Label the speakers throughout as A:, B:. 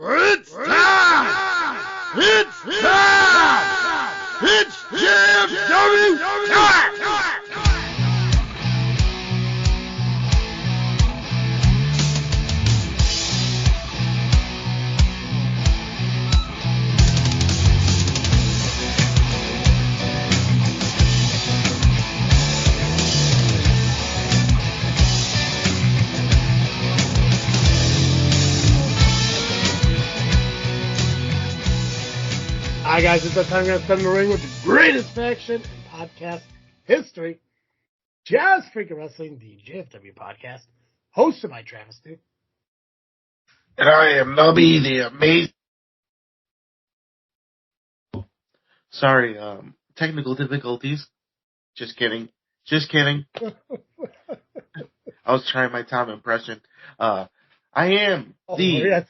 A: It's time! It's time! It's JFW time!
B: Hi guys, it's that time we're going to spend in the ring with the greatest faction in podcast history. Just Freaking Wrestling, the JFW Podcast, hosted by Travis-T.
C: And I am Nubby, the amazing. Sorry, technical difficulties. Just kidding. I was trying my Tom impression. I am
B: I thought you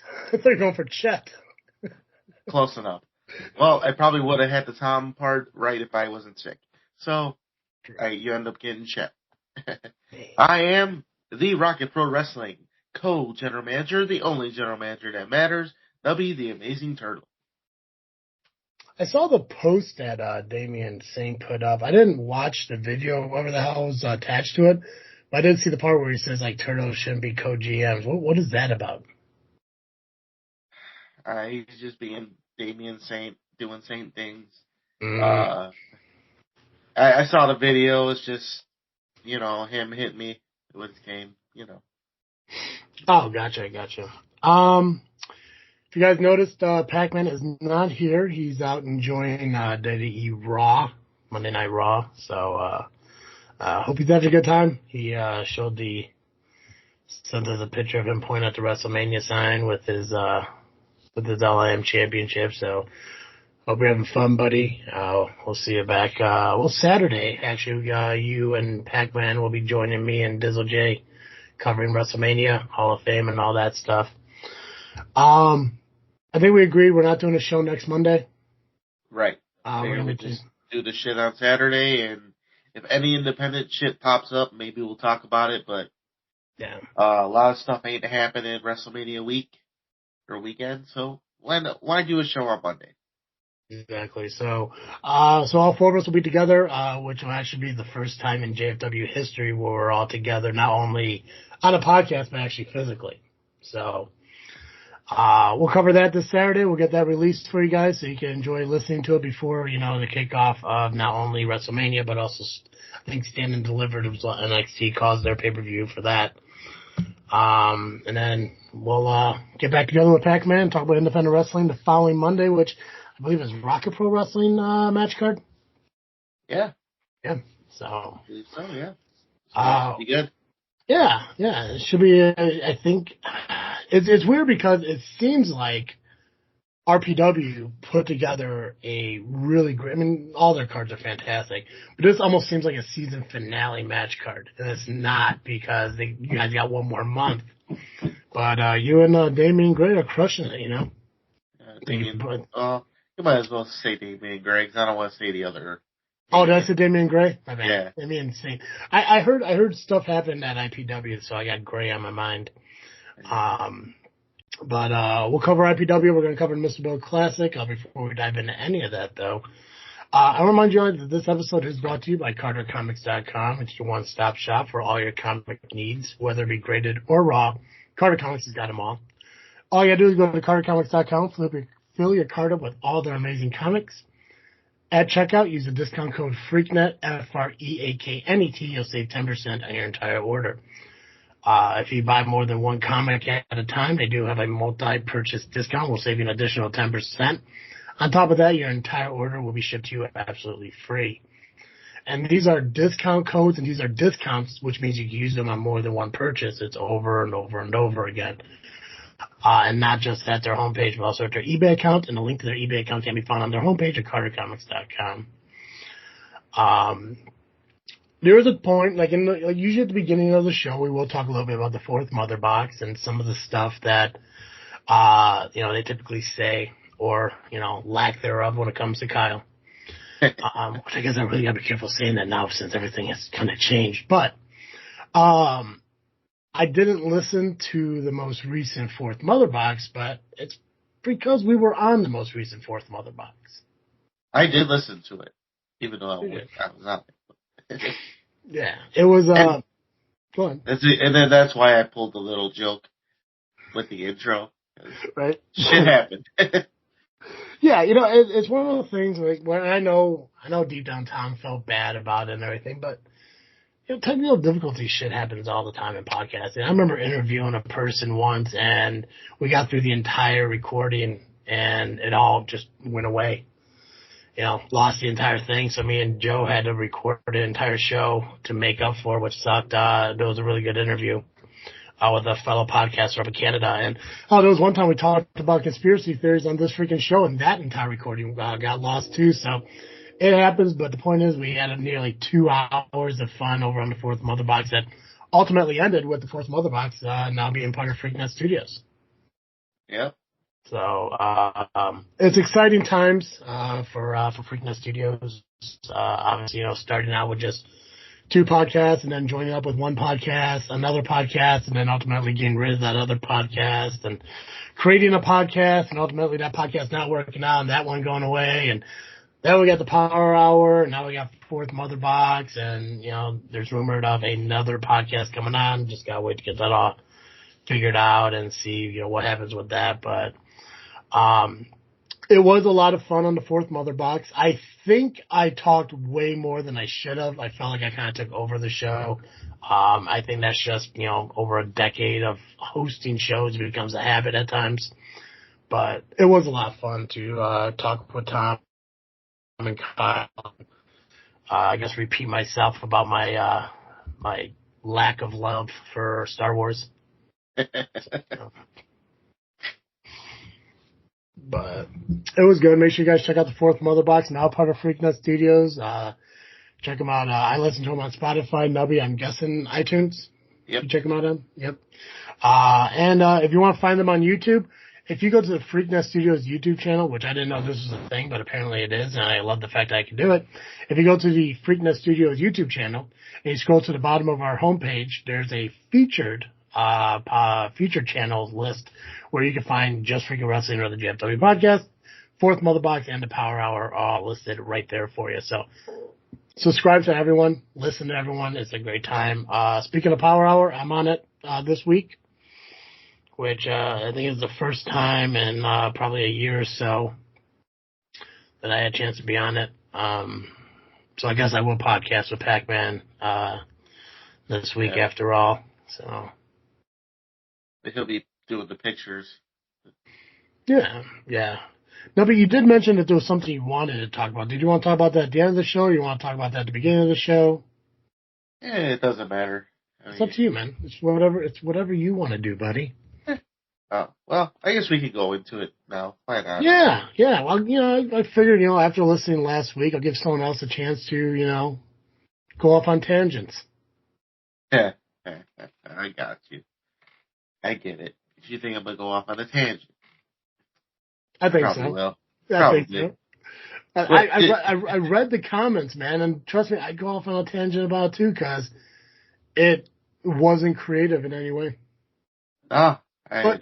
B: were going for Chet.
C: Close enough. Well, I probably would have had the Tom part right if I wasn't sick. So, you end up getting Chet. I am the Rocket Pro Wrestling co-general manager, the only general manager that matters, Nubby, the amazing turtle.
B: I saw the post that Damian Saint put up. I didn't watch the video, whatever the hell was attached to it, but I did see the part where he says, like, turtles shouldn't be co-GMs. What is that about?
C: He's just being Damian Saint, doing Saint things.
B: Mm.
C: I saw the video. It's just, him hit me with the game,
B: Oh, gotcha. If you guys noticed, Pacman is not here. He's out enjoying WWE Raw, Monday Night Raw. So, hope he's having a good time. He sent us a picture of him pointing at the WrestleMania sign with his LIM championship. So, hope you're having fun, buddy. We'll see you back. Saturday, actually, you and Pacman will be joining me and Dizzle J covering WrestleMania, Hall of Fame, and all that stuff. I think we agreed we're not doing a show next Monday.
C: Right. We're going to just do the shit on Saturday, and if any independent shit pops up, maybe we'll talk about it, but
B: yeah,
C: a lot of stuff ain't happening WrestleMania week or weekend, so why do a show on Monday?
B: Exactly. So all four of us will be together, which will actually be the first time in JFW history where we're all together, not only on a podcast, but actually physically. So, we'll cover that this Saturday. We'll get that released for you guys so you can enjoy listening to it before, the kickoff of not only WrestleMania, but also, I think, Stand and Delivered was NXT calls their pay-per-view for that. And then we'll, get back together with Pacman and talk about independent wrestling the following Monday, which I believe is Rocket Pro Wrestling, match card.
C: Yeah.
B: Yeah. So.
C: I believe so, yeah. Be good.
B: Yeah. It should be, I think, it's weird because it seems like RPW put together a really great, all their cards are fantastic, but this almost seems like a season finale match card. And it's not because you guys got one more month. But, you and Damian Gray are crushing it,
C: You might as well say Damian Gray, because I don't want to say the other.
B: Oh, did I say Damian Gray? My bad.
C: Yeah.
B: Damian Saint. I heard stuff happened at IPW, so I got Gray on my mind. But we'll cover IPW. We're going to cover Mr. Bill Classic. Before we dive into any of that, though, I remind you that this episode is brought to you by CarterComics.com. It's your one-stop shop for all your comic needs, whether it be graded or raw. Carter Comics has got them all. All you got to do is go to CarterComics.com, fill your card up with all their amazing comics. At checkout, use the discount code FREAKNET, FREAKNET. You'll save 10% on your entire order. If you buy more than one comic at a time, they do have a multi-purchase discount. We'll save you an additional 10%. On top of that, your entire order will be shipped to you absolutely free. And these are discount codes, and these are discounts, which means you can use them on more than one purchase. It's over and over and over again. And not just at their homepage, but also at their eBay account. And the link to their eBay account can be found on their homepage at CarterComics.com. There is a point, usually at the beginning of the show, we will talk a little bit about the fourth mother box and some of the stuff that, they typically say or, lack thereof when it comes to Kyle. Which I guess I really gotta be careful saying that now since everything has kind of changed. But, I didn't listen to the most recent fourth mother box, but it's because we were on the most recent Fourth Mother Box.
C: I did listen to it, even though I was on it.
B: Yeah, it was. Go on.
C: And then that's why I pulled the little joke with the intro.
B: Right.
C: Shit happened.
B: Yeah, it's one of those things like when I know deep down Tom felt bad about it and everything, but technical difficulty shit happens all the time in podcasting. I remember interviewing a person once and we got through the entire recording and it all just went away. Lost the entire thing. So me and Joe had to record the entire show to make up for it, which sucked. It was a really good interview with a fellow podcaster up in Canada. And there was one time we talked about conspiracy theories on this freaking show, and that entire recording got lost too. So it happens, but the point is we had nearly 2 hours of fun over on the Fourth Mother Box that ultimately ended with the Fourth Mother Box now being part of Freaknet Studios.
C: Yeah.
B: So it's exciting times for Freaknet Studios. Obviously, starting out with just 2 podcasts and then joining up with 1 podcast, another podcast, and then ultimately getting rid of that other podcast and creating a podcast, and ultimately that podcast not working out and that one going away. And then we got the Power Hour, and now we got Fourth Mother Box, and there's rumored of another podcast coming on. Just gotta wait to get that all figured out and see what happens with that. But it was a lot of fun on the Fourth Mother Box. I think I talked way more than I should have. I felt like I kind of took over the show. I think that's just, over a decade of hosting shows, it becomes a habit at times. But it was a lot of fun to talk with Tom and Kyle. I guess repeat myself about my my lack of love for Star Wars. But it was good. Make sure you guys check out the Fourth Mother Box, now part of Freaknet Studios. Check them out. I listen to them on Spotify, Nubby, I'm guessing iTunes.
C: Yep.
B: You check them out on? Yep. And if you want to find them on YouTube, if you go to the Freaknet Studios YouTube channel, which I didn't know this was a thing, but apparently it is, and I love the fact that I can do it. If you go to the Freaknet Studios YouTube channel and you scroll to the bottom of our homepage, there's a featured channels list where you can find Just Freaking Wrestling or the JFW Podcast, Fourth Mother Box, and the Power Hour all listed right there for you. So subscribe to everyone, listen to everyone. It's a great time. Speaking of Power Hour, I'm on it this week, which I think is the first time in probably a year or so that I had a chance to be on it. So I guess I will podcast with Pacman this week after all. So
C: he'll be doing the pictures.
B: Yeah. No, but you did mention that there was something you wanted to talk about. Did you want to talk about that at the end of the show, or you want to talk about that at the beginning of the show?
C: Yeah, it doesn't matter.
B: It's up to you, man. It's whatever you want to do, buddy.
C: Oh, well, I guess we could go into it now. Why not?
B: Yeah. Well, I figured, after listening last week, I'll give someone else a chance to, go off on tangents.
C: Yeah, I got you. I get it. If you think I'm going to go off on a tangent.
B: I think
C: Probably
B: so.
C: will.
B: I think so. I read the comments, man, and trust me, I go off on a tangent about it too, because it wasn't creative in any way.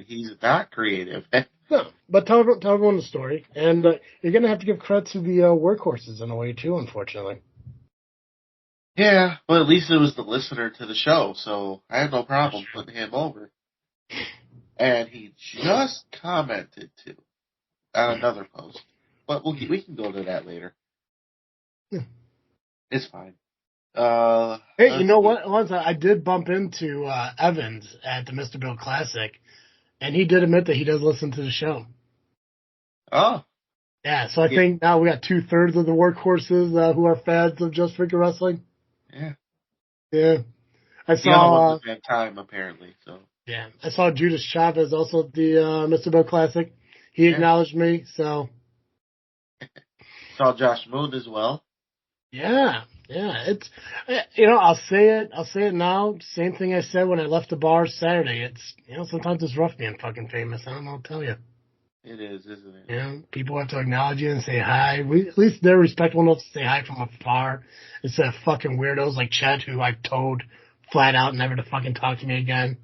C: He's not creative.
B: No, but tell everyone the story, and you're going to have to give credit to the workhorses in a way too, unfortunately.
C: Yeah, well, at least it was the listener to the show, so I had no problem putting him over. And he just commented too on another post, but we can go to that later.
B: Yeah.
C: It's fine.
B: Hey, you know what? Once I did bump into Evans at the Mr. Bill Classic, and he did admit that he does listen to the show.
C: Oh.
B: Yeah, so I think now we got 2/3 of the workhorses who are fans of Just Freaking Wrestling. Yeah. I saw
C: the time apparently. So.
B: Yeah, I saw Judas Chavez also at the Mr. Bill Classic. He acknowledged me, so.
C: Saw Josh Moon as well.
B: Yeah. It's, I'll say it now. Same thing I said when I left the bar Saturday. It's, sometimes it's rough being fucking famous. I don't know what to tell you.
C: It is, isn't it?
B: People have to acknowledge you and say hi. At least they're respectful enough to say hi from afar instead of fucking weirdos like Chet, who I've told flat out never to fucking talk to me again.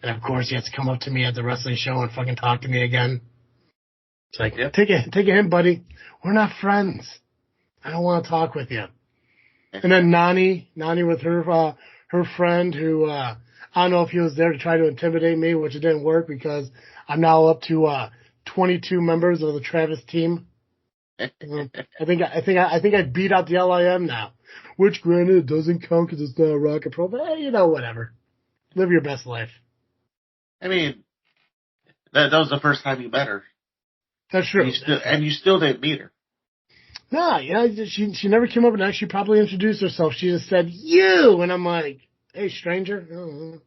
B: And of course, he has to come up to me at the wrestling show and fucking talk to me again. It's like, take a hint, buddy. We're not friends. I don't want to talk with you. And then Nani with her friend who, I don't know if he was there to try to intimidate me, which it didn't work because I'm now up to, 22 members of the Travis team. I think I beat out the LIM now, which granted doesn't count because it's not Rocket Pro, but hey, whatever. Live your best life.
C: I mean, that was the first time you met her.
B: That's true.
C: And you still didn't meet her.
B: No, she never came up and actually probably introduced herself. She just said, you! And I'm like, hey, stranger.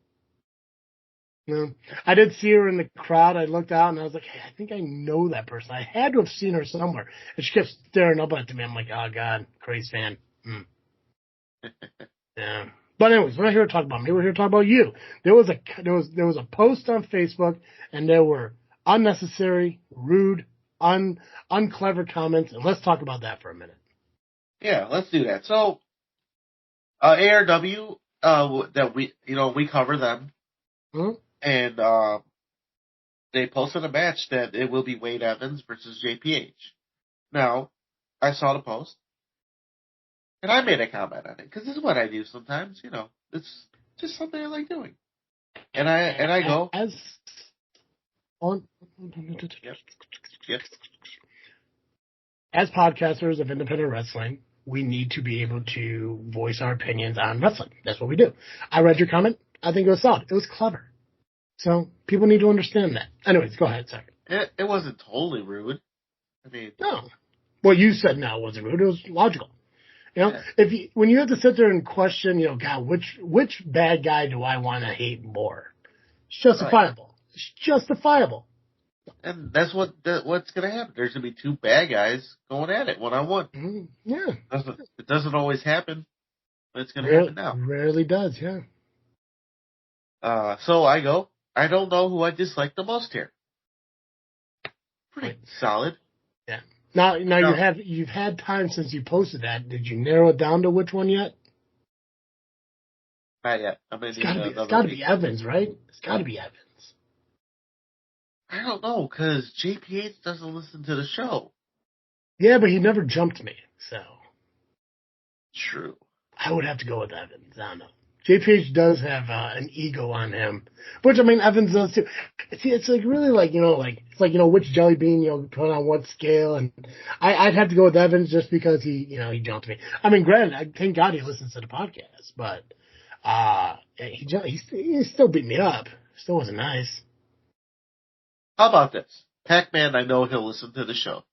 B: No. I did see her in the crowd. I looked out and I was like, hey, I think I know that person. I had to have seen her somewhere. And she kept staring up at me. I'm like, oh, God, crazy fan. Yeah. But anyways, we're not here to talk about me. We're here to talk about you. There was a post on Facebook and there were unnecessary, rude, unclever comments, and let's talk about that for a minute.
C: Yeah, let's do that. So, ARW, that we cover them, and they posted a match that it will be Wade Evans versus JPH. Now, I saw the post, and I made a comment on it because this is what I do sometimes. It's just something I like doing, and I go Yep.
B: As podcasters of independent wrestling, we need to be able to voice our opinions on wrestling. That's what we do. I read your comment. I think it was solid. It was clever. So people need to understand that. Anyways, go ahead, sorry.
C: It wasn't totally rude. I mean,
B: no. What you said now wasn't rude. It was logical.
C: Yeah.
B: When you have to sit there and question, God, which bad guy do I want to hate more? It's justifiable. Right. It's justifiable.
C: And that's what's going to happen. There's going to be two bad guys going at it one-on-one.
B: Mm-hmm. Yeah.
C: It doesn't always happen, but it's going to happen now.
B: Rarely does, yeah.
C: So I don't know who I dislike the most here. Pretty solid.
B: Yeah. Now you've had time since you posted that. Did you narrow it down to which one yet?
C: Not yet.
B: It's got to be Evans, right? It's got to be Evans.
C: I don't know, because JPH doesn't listen to the show.
B: Yeah, but he never jumped me, so.
C: True.
B: I would have to go with Evans. I don't know. JPH does have an ego on him, which, I mean, Evans does too. It's like really like, which jelly bean, put on what scale, and I'd have to go with Evans just because he jumped me. I mean, granted, thank God he listens to the podcast, but, he still beat me up. Still wasn't nice.
C: How about this? Pacman, I know he'll listen to the show.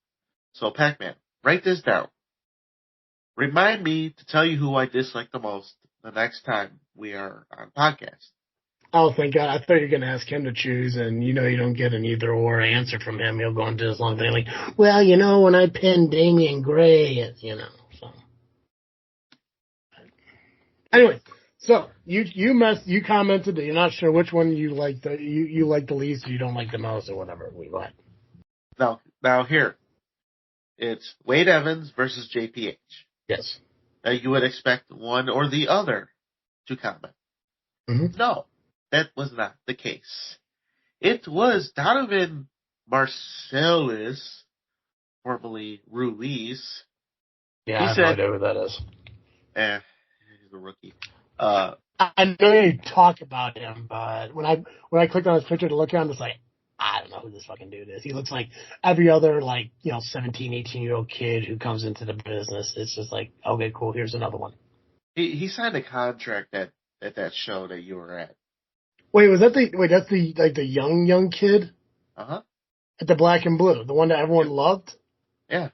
C: So, Pacman, write this down. Remind me to tell you who I dislike the most the next time we are on podcast.
B: Oh, thank God. I thought you were going to ask him to choose, and you don't get an either-or answer from him. He'll go into this long thing like, well, when I pinned Damian Gray, so. Anyway. So you commented that you're not sure which one you like you like the least or you don't like the most or whatever. Go ahead.
C: Now here, it's Wade Evans versus JPH.
B: Yes.
C: Now you would expect one or the other to comment.
B: Mm-hmm.
C: No, that was not the case. It was Donovan Marcellus, formerly Ruiz.
B: Yeah, I have no idea who that is.
C: He's a rookie.
B: I know you talk about him, but when I clicked on his picture to look at him, it's like, I don't know who this fucking dude is. He looks like every other 17, 18-year-old kid who comes into the business. It's just like, okay, cool, here's another one.
C: He signed a contract at that show that you were at.
B: That's the young kid?
C: Uh-huh.
B: At the black and blue, the one that everyone loved?
C: Yeah.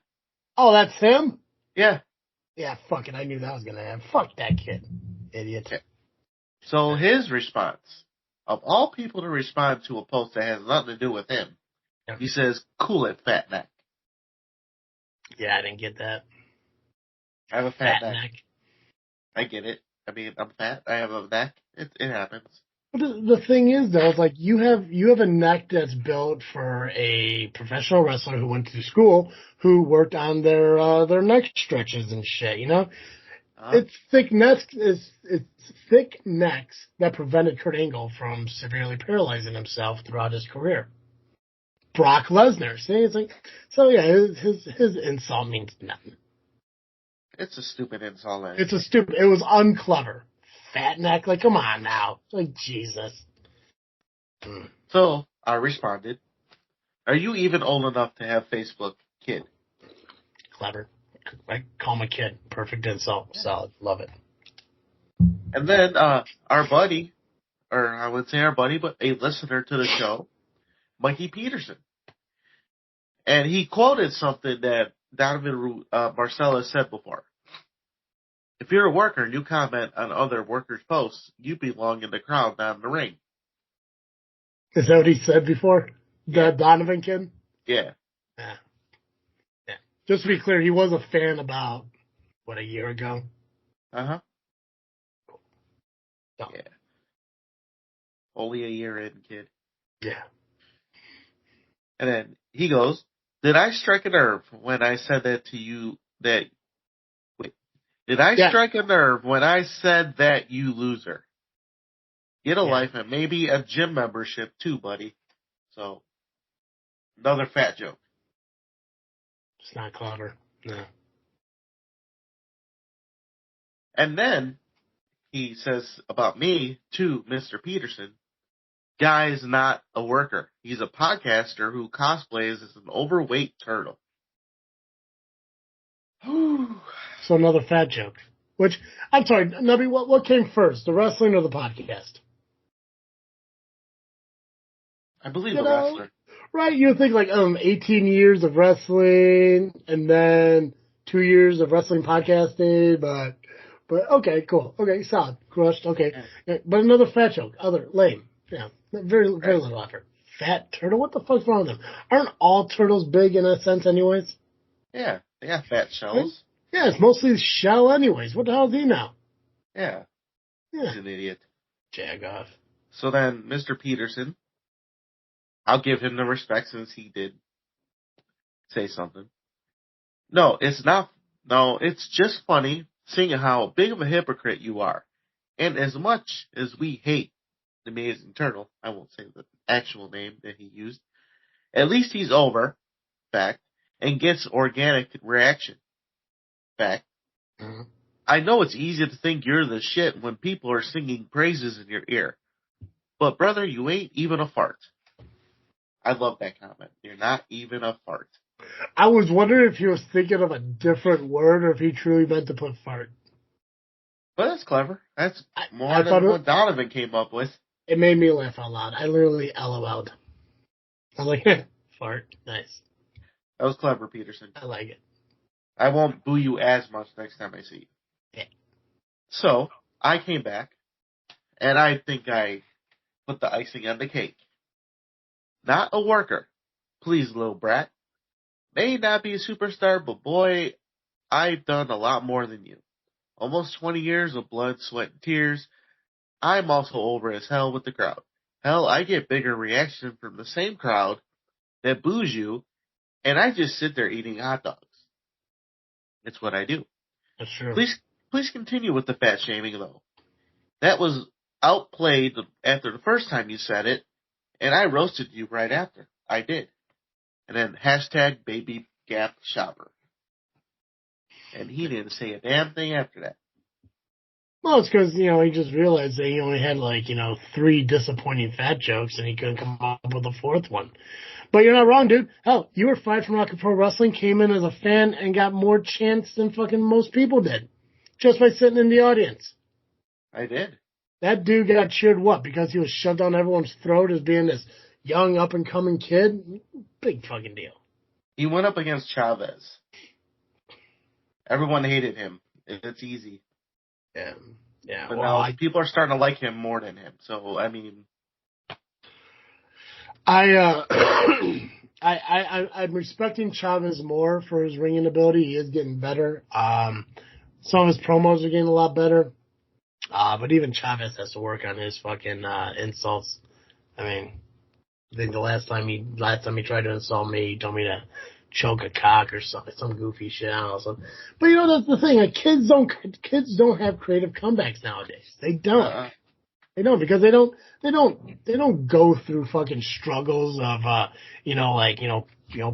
B: Oh, that's him?
C: Yeah.
B: Yeah, fuck it. I knew that was going to happen. Fuck that kid. Idiot.
C: Yeah. So his response, of all people to respond to a post that has nothing to do with him, he says, cool it, fat neck.
B: Yeah, I didn't get that.
C: I have a fat neck. I get it. I mean, I'm fat. I have a neck. It happens.
B: But the thing is, though, it's like you have a neck that's built for a professional wrestler who went to school, who worked on their neck stretches and shit. It's thick necks. It's thick necks that prevented Kurt Angle from severely paralyzing himself throughout his career. Brock Lesnar. See, it's like, so yeah, his insult means nothing.
C: It's a stupid insult.
B: It was unclever. Fat neck, like, come on now. Like, Jesus.
C: So, I responded, are you even old enough to have Facebook, kid?
B: Clever. I call him a kid. Perfect insult. Solid. Love it.
C: And then, our buddy, or I would say our buddy, but a listener to the show, Mikey Peterson. And he quoted something that Donovan Marcellus said before. If you're a worker and you comment on other workers' posts, you belong in the crowd, not in the ring.
B: Is that what he said before? The Donovan kid?
C: Yeah.
B: Yeah. Just to be clear, he was a fan about, a year ago?
C: Uh-huh.
B: Oh.
C: Yeah. Only a year in, kid.
B: Yeah.
C: And then he goes, did I strike a nerve when I said that to you Did I strike a nerve when I said that, you loser? Get a life and maybe a gym membership too, buddy. So, another fat joke.
B: It's not clever. No.
C: And then he says about me to Mr. Peterson, guy is not a worker. He's a podcaster who cosplays as an overweight turtle.
B: So another fat joke. Which, I'm sorry, Nubby, what came first, the wrestling or the podcast?
C: I believe the wrestler.
B: Right, you would think 18 years of wrestling and then 2 years of wrestling podcasting, but okay, cool. Okay, solid. Crushed, okay. Yeah. But another fat joke. Lame. Yeah, very little effort. Fat turtle? What the fuck's wrong with them? Aren't all turtles big in a sense anyways?
C: Yeah, they got fat shells.
B: Yeah, it's mostly shell anyways. What the hell is he now?
C: Yeah. He's an idiot.
B: Jag off.
C: So then, Mr. Peterson, I'll give him the respect since he did say something. No, it's not. No, it's just funny seeing how big of a hypocrite you are. And as much as we hate the Amazing Turtle, I won't say the actual name that he used, at least he's over, fact, and gets organic reaction. Fact.
B: Mm-hmm.
C: I know it's easy to think you're the shit when people are singing praises in your ear. But brother, you ain't even a fart. I love that comment. You're not even a fart.
B: I was wondering if he was thinking of a different word or if he truly meant to put fart.
C: But that's clever. That's more than what Donovan came up with.
B: It made me laugh out loud. I literally LOL'd. I was like, fart. Nice.
C: That was clever, Peterson.
B: I like it.
C: I won't boo you as much next time I see you.
B: Yeah.
C: So, I came back, and I think I put the icing on the cake. Not a worker. Please, little brat. May not be a superstar, but boy, I've done a lot more than you. Almost 20 years of blood, sweat, and tears. I'm also over as hell with the crowd. Hell, I get bigger reaction from the same crowd that boos you, and I just sit there eating hot dogs. It's what I do.
B: That's true.
C: Please continue with the fat shaming, though. That was outplayed after the first time you said it, and I roasted you right after. I did. And then hashtag baby gap shopper. And he didn't say a damn thing after that.
B: Well, it's because, he just realized that he only had 3 disappointing fat jokes and he couldn't come up with a 4th one. But you're not wrong, dude. Hell, you were fired from Rocket Pro Wrestling, came in as a fan, and got more chance than fucking most people did. Just by sitting in the audience.
C: I did.
B: That dude got cheered what? Because he was shoved down everyone's throat as being this young, up-and-coming kid? Big fucking deal.
C: He went up against Chavez. Everyone hated him. It's easy.
B: Yeah. Yeah.
C: But now people are starting to like him more than him. So, I mean...
B: I'm respecting Chavez more for his ringing ability. He is getting better. Some of his promos are getting a lot better. But even Chavez has to work on his fucking insults. I mean, I think the last time he tried to insult me, he told me to choke a cock or something, some goofy shit. I don't know. But that's the thing. Kids don't have creative comebacks nowadays. They don't. They don't, because they don't go through fucking struggles of,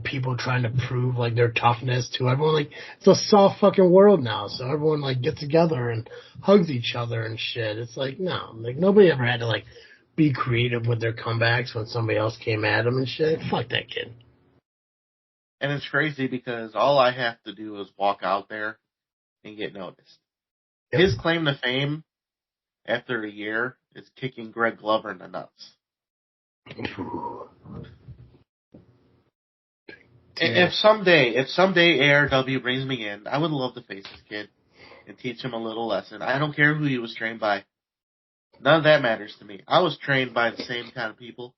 B: people trying to prove like their toughness to everyone. Like, it's a soft fucking world now, so everyone like gets together and hugs each other and shit. It's like, no, like nobody ever had to like be creative with their comebacks when somebody else came at them and shit. Fuck that kid.
C: And it's crazy because all I have to do is walk out there and get noticed.
B: Yep.
C: His claim to fame after a year is kicking Greg Glover in the nuts. If someday ARW brings me in, I would love to face this kid and teach him a little lesson. I don't care who he was trained by. None of that matters to me. I was trained by the same kind of people.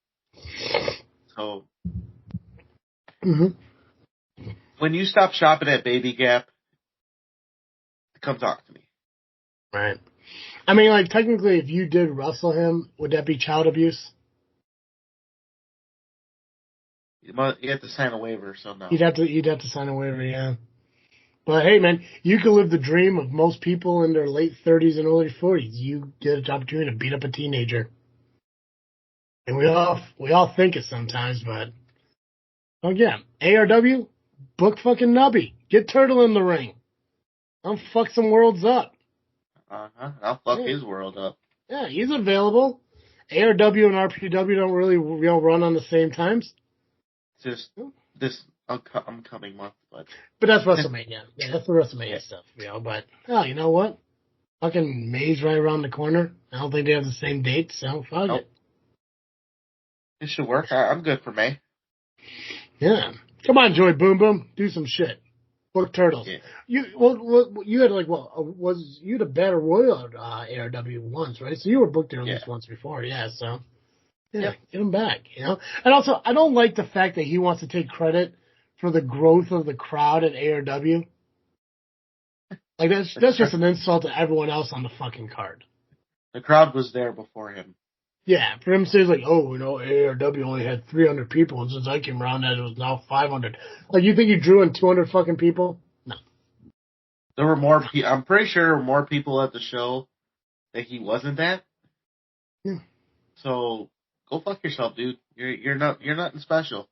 C: So, when you stop shopping at Baby Gap, come talk to me.
B: Right. I mean, like, technically, if you did wrestle him, would that be child abuse?
C: You have to sign a waiver, so no.
B: You'd have to sign a waiver, yeah. But hey, man, you can live the dream of most people in their late 30s and early 40s. You get an opportunity to beat up a teenager, and we all think it sometimes. But again, ARW, book fucking Nubby, get Turtle in the ring. I'll fuck some worlds up.
C: I'll fuck his world up.
B: Yeah, he's available. ARW and RPW don't really run on the same times.
C: Just this upcoming month, but
B: that's WrestleMania. Yeah, that's the WrestleMania stuff, But you know what? Fucking May's right around the corner. I don't think they have the same date, so fuck it.
C: It should work. I'm good for May.
B: Yeah, come on, Joey Boom Boom, do some shit. Book Turtles.
C: Yeah.
B: You had you had a Battle Royal ARW once, right? So you were booked there at least once before, yeah. So. Yeah, get him back, And also, I don't like the fact that he wants to take credit for the growth of the crowd at ARW. Like, that's just an insult to everyone else on the fucking card.
C: The crowd was there before him.
B: Yeah, for him to say, like, ARW only had 300 people, and since I came around, it was now 500. Like, you think you drew in 200 fucking people? No.
C: There were more I'm pretty sure there were more people at the show that he wasn't at.
B: Yeah.
C: So... go fuck yourself, dude. You're nothing special.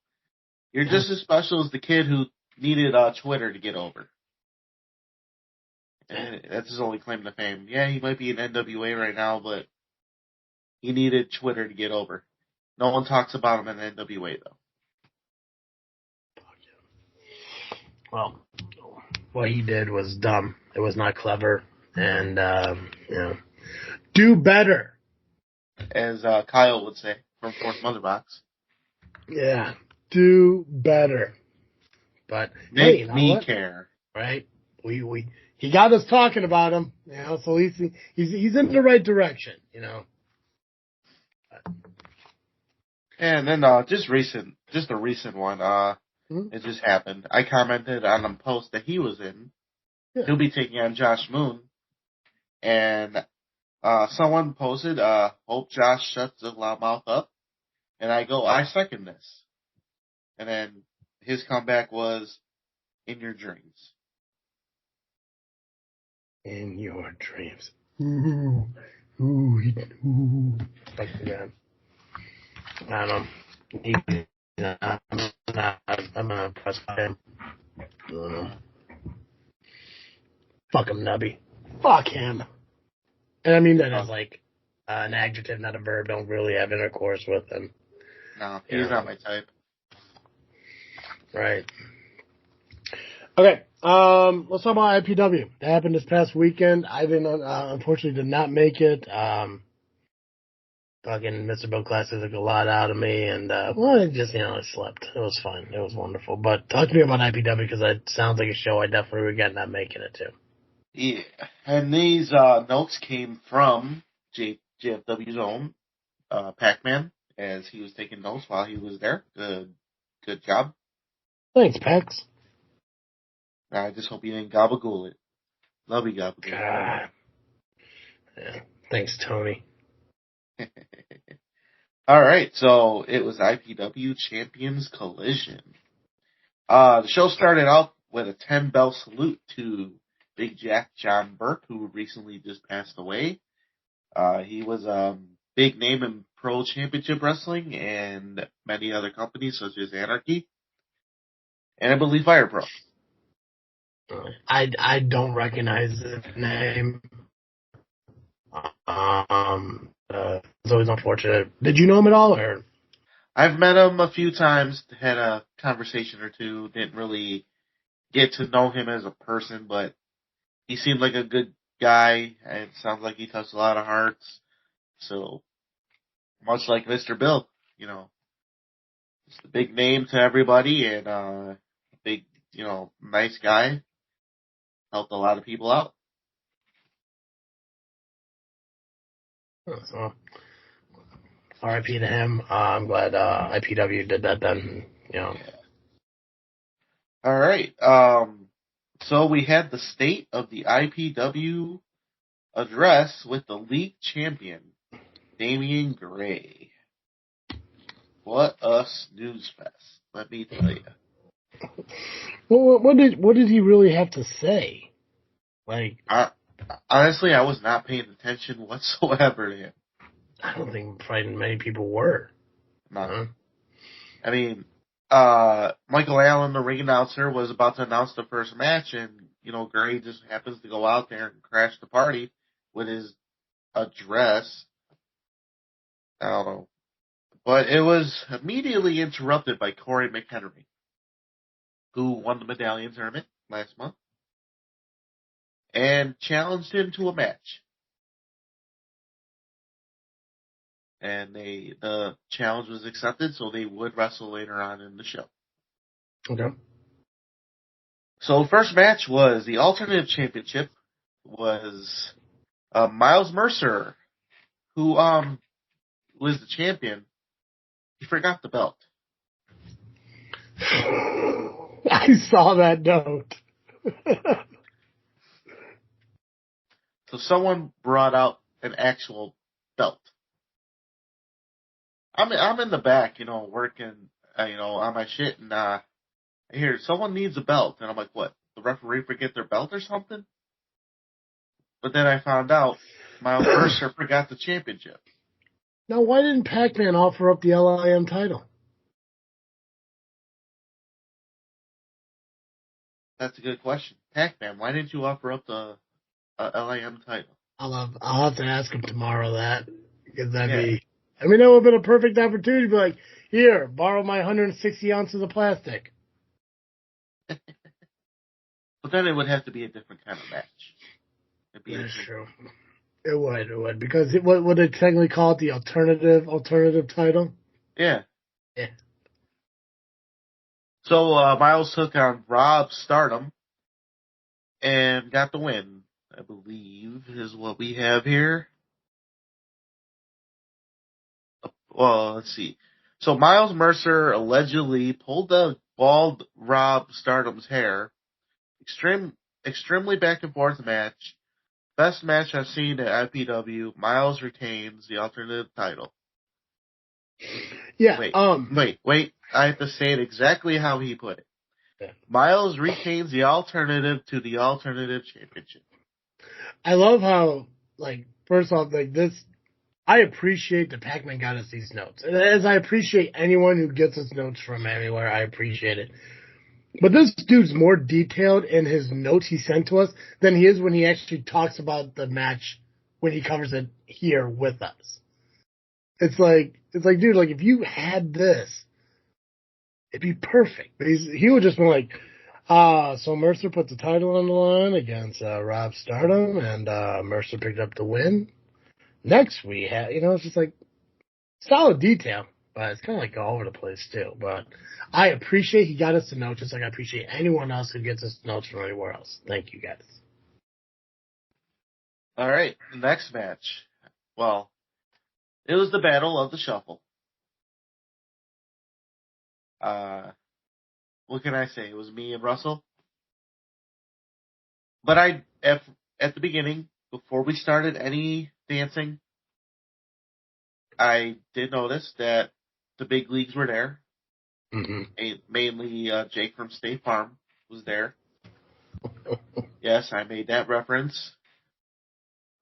C: You're just as special as the kid who needed Twitter to get over. And that's his only claim to fame. Yeah, he might be in NWA right now, but he needed Twitter to get over. No one talks about him in NWA though.
B: Well, what he did was dumb. It was not clever, and do better.
C: As Kyle would say from Fourth Mother Box.
B: Yeah, do better. But
C: make
B: you know
C: me
B: what?
C: care,
B: right? He got us talking about him, So he's in the right direction,
C: And then just a recent one. It just happened. I commented on a post that he was in. Yeah. He'll be taking on Josh Moon, and someone posted, hope Josh shuts his loud mouth up. And I go, I second this. And then his comeback was, in your dreams.
B: In your dreams. Ooh. Fuck that. I don't know. I'm not impressed by him. Fuck him, Nubby. Fuck him. And I mean that as like an adjective, not a verb. Don't really have intercourse with him.
C: No, he's not my type.
B: Right. Okay. Let's talk about IPW. That happened this past weekend. Ivan unfortunately did not make it. Fucking Mr. Bill Classic took a lot out of me, and I just I slept. It was fun. It was wonderful. But talk to me about IPW because that sounds like a show I definitely regret not making it to.
C: Yeah, and these notes came from JFW's own Pacman, as he was taking notes while he was there. Good job.
B: Thanks, Pax.
C: I just hope you didn't gabagool it. Love you, gabagool.
B: God. Yeah. Thanks, Tony.
C: All right, so it was IPW Champions Collision. The show started out with a 10-bell salute to Big Jack John Burke, who recently just passed away. He was big name in Pro Championship Wrestling and many other companies such as Anarchy, and I believe Fire Pro.
B: I don't recognize the name. It's always unfortunate. Did you know him at all, or?
C: I've met him a few times, had a conversation or two, didn't really get to know him as a person, but he seemed like a good guy, and it sounds like he touched a lot of hearts. So, much like Mr. Bill, you know, just a big name to everybody, and big, you know, nice guy. Helped a lot of people out.
B: So, RIP to him. I'm glad IPW did that then. You know.
C: Yeah. All right. So we had the state of the IPW address with the league champion, Damian Gray. What a snooze fest, let me tell you.
B: Well, what did he really have to say? Like,
C: honestly, I was not paying attention whatsoever to him.
B: I don't think probably many people were.
C: No. Huh? I mean, Michael Allen, the ring announcer, was about to announce the first match, and, you know, Gray just happens to go out there and crash the party with his address. I don't know. But it was immediately interrupted by Corey McHenry, who won the medallion tournament last month, and challenged him to a match. And the challenge was accepted, so they would wrestle later on in the show.
B: Okay.
C: So first match was the Alternative Championship, was Miles Mercer, who was the champion. He forgot the belt.
B: I saw that note.
C: So someone brought out an actual belt. I'm in the back, you know, working, you know, on my shit, and I hear someone needs a belt, and I'm like, what? The referee forget their belt or something? But then I found out Miles Mercer forgot the championship.
B: Now, why didn't Pacman offer up the LIM title?
C: That's a good question. Pacman, why didn't you offer up the LIM title?
B: I'll have to ask him tomorrow that, because that'd be. I mean, that would have been a perfect opportunity to be like, here, borrow my 160 ounces of plastic.
C: But then it would have to be a different kind of match.
B: That's true. It would. Because what would it technically call it? The alternative title?
C: Yeah.
B: Yeah.
C: So, Miles took on Rob Stardom and got the win, I believe, is what we have here. Well, let's see. So Miles Mercer allegedly pulled the bald Rob Stardom's hair. Extremely back and forth match. Best match I've seen at IPW. Miles retains the alternative title.
B: Yeah.
C: Wait. I have to say it exactly how he put it. Yeah. Miles retains the alternative to the alternative championship.
B: I love how, like, first off, like this, I appreciate that Pacman got us these notes. And as I appreciate anyone who gets us notes from anywhere, I appreciate it. But this dude's more detailed in his notes he sent to us than he is when he actually talks about the match when he covers it here with us. It's like, dude, like if you had this, it'd be perfect. But he would just be like, so Mercer put the title on the line against Rob Stardom, and Mercer picked up the win. Next we have, it's just like solid detail, but it's kind of like all over the place too. But I appreciate he got us the notes, just like I appreciate anyone else who gets us notes from anywhere else. Thank you, guys.
C: All right, next match. Well, it was the Battle of the Shuffle. What can I say? It was me and Russell. But at the beginning, before we started any dancing, I did notice that the big leagues were there. Mm-hmm. Mainly Jake from State Farm was there. Yes, I made that reference.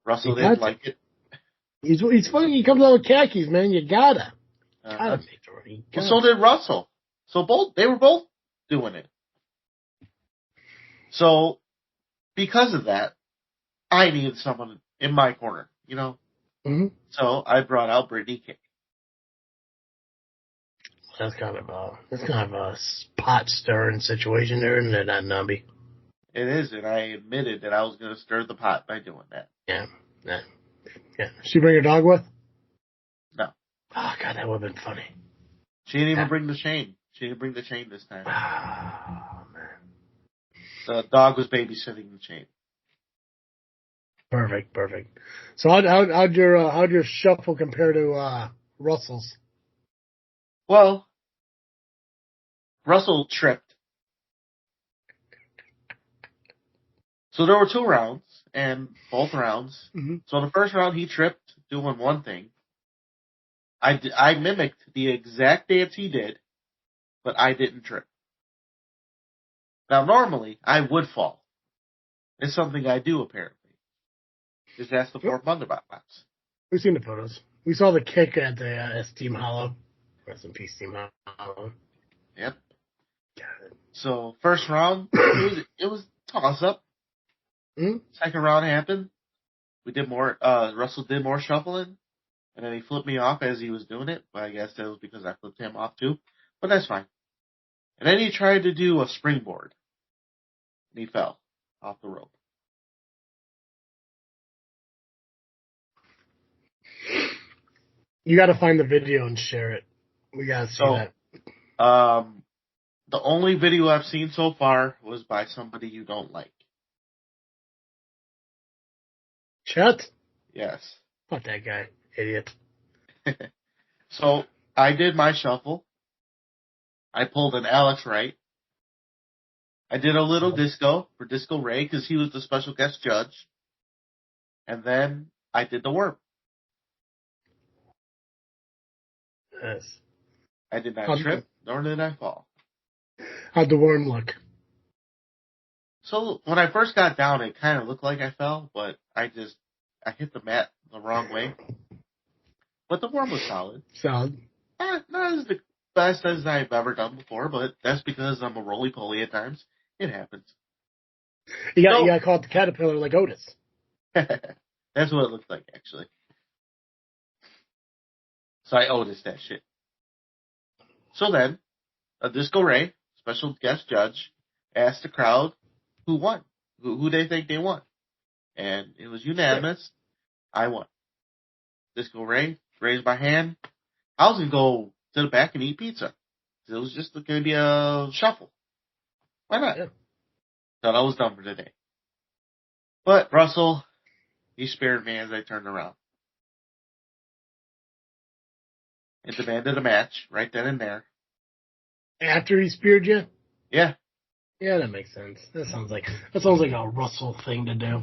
C: Russell didn't like it.
B: He's funny. He comes out with khakis, man. You gotta make the run.
C: Well, so did Russell. So they were both doing it. So because of that, I needed someone in my corner, you know.
B: Mm-hmm.
C: So I brought out Brittany King.
B: That's kind of a pot stirring situation there, isn't it, that Nubby?
C: It is, and I admitted that I was going to stir the pot by doing that.
B: Yeah. She bring her dog with?
C: No.
B: Oh God, that would have been funny.
C: She didn't even bring the chain. She didn't bring the chain this time.
B: Oh man.
C: The dog was babysitting the chain.
B: Perfect. So how'd your shuffle compare to Russell's?
C: Well, Russell tripped. So there were 2 rounds, and both rounds.
B: Mm-hmm.
C: So the first round he tripped doing one thing. I mimicked the exact dance he did, but I didn't trip. Now normally I would fall. It's something I do apparently. Just ask the Fort Thunderbox.
B: We've seen the photos. We saw the kick at the Team Hollow. Rest in peace, Team Hollow.
C: Yep. So first round, it was toss up.
B: Mm-hmm.
C: Second round happened. We did more. Russell did more shuffling, and then he flipped me off as he was doing it. But I guess that was because I flipped him off too. But that's fine. And then he tried to do a springboard, and he fell off the rope.
B: You got to find the video and share it. We got to see that.
C: The only video I've seen so far was by somebody you don't like.
B: Chet?
C: Yes.
B: Fuck that guy. Idiot.
C: So, I did my shuffle. I pulled an Alex Wright. I did a little disco for Disco Ray because he was the special guest judge. And then I did the worm.
B: Yes.
C: I did not trip, nor did I fall.
B: How'd the worm look?
C: So when I first got down, it kind of looked like I fell, but I hit the mat the wrong way. But the worm was solid.
B: Solid.
C: Not as the best as I've ever done before, but that's because I'm a roly-poly at times. It happens.
B: You got caught the caterpillar like Otis.
C: That's what it looked like, actually. So I Otis that shit. So then, a Disco Ray, special guest judge, asked the crowd who won, who they think they won. And it was unanimous. I won. Disco Ray raised my hand. I was going to go to the back and eat pizza. It was just going to be a shuffle. Why not?
B: Yeah.
C: Thought I was done for today. But Russell, he spared me as I turned around. It demanded a match right then and there.
B: After he speared you?
C: Yeah.
B: Yeah, that makes sense. That sounds like a Russell thing to do.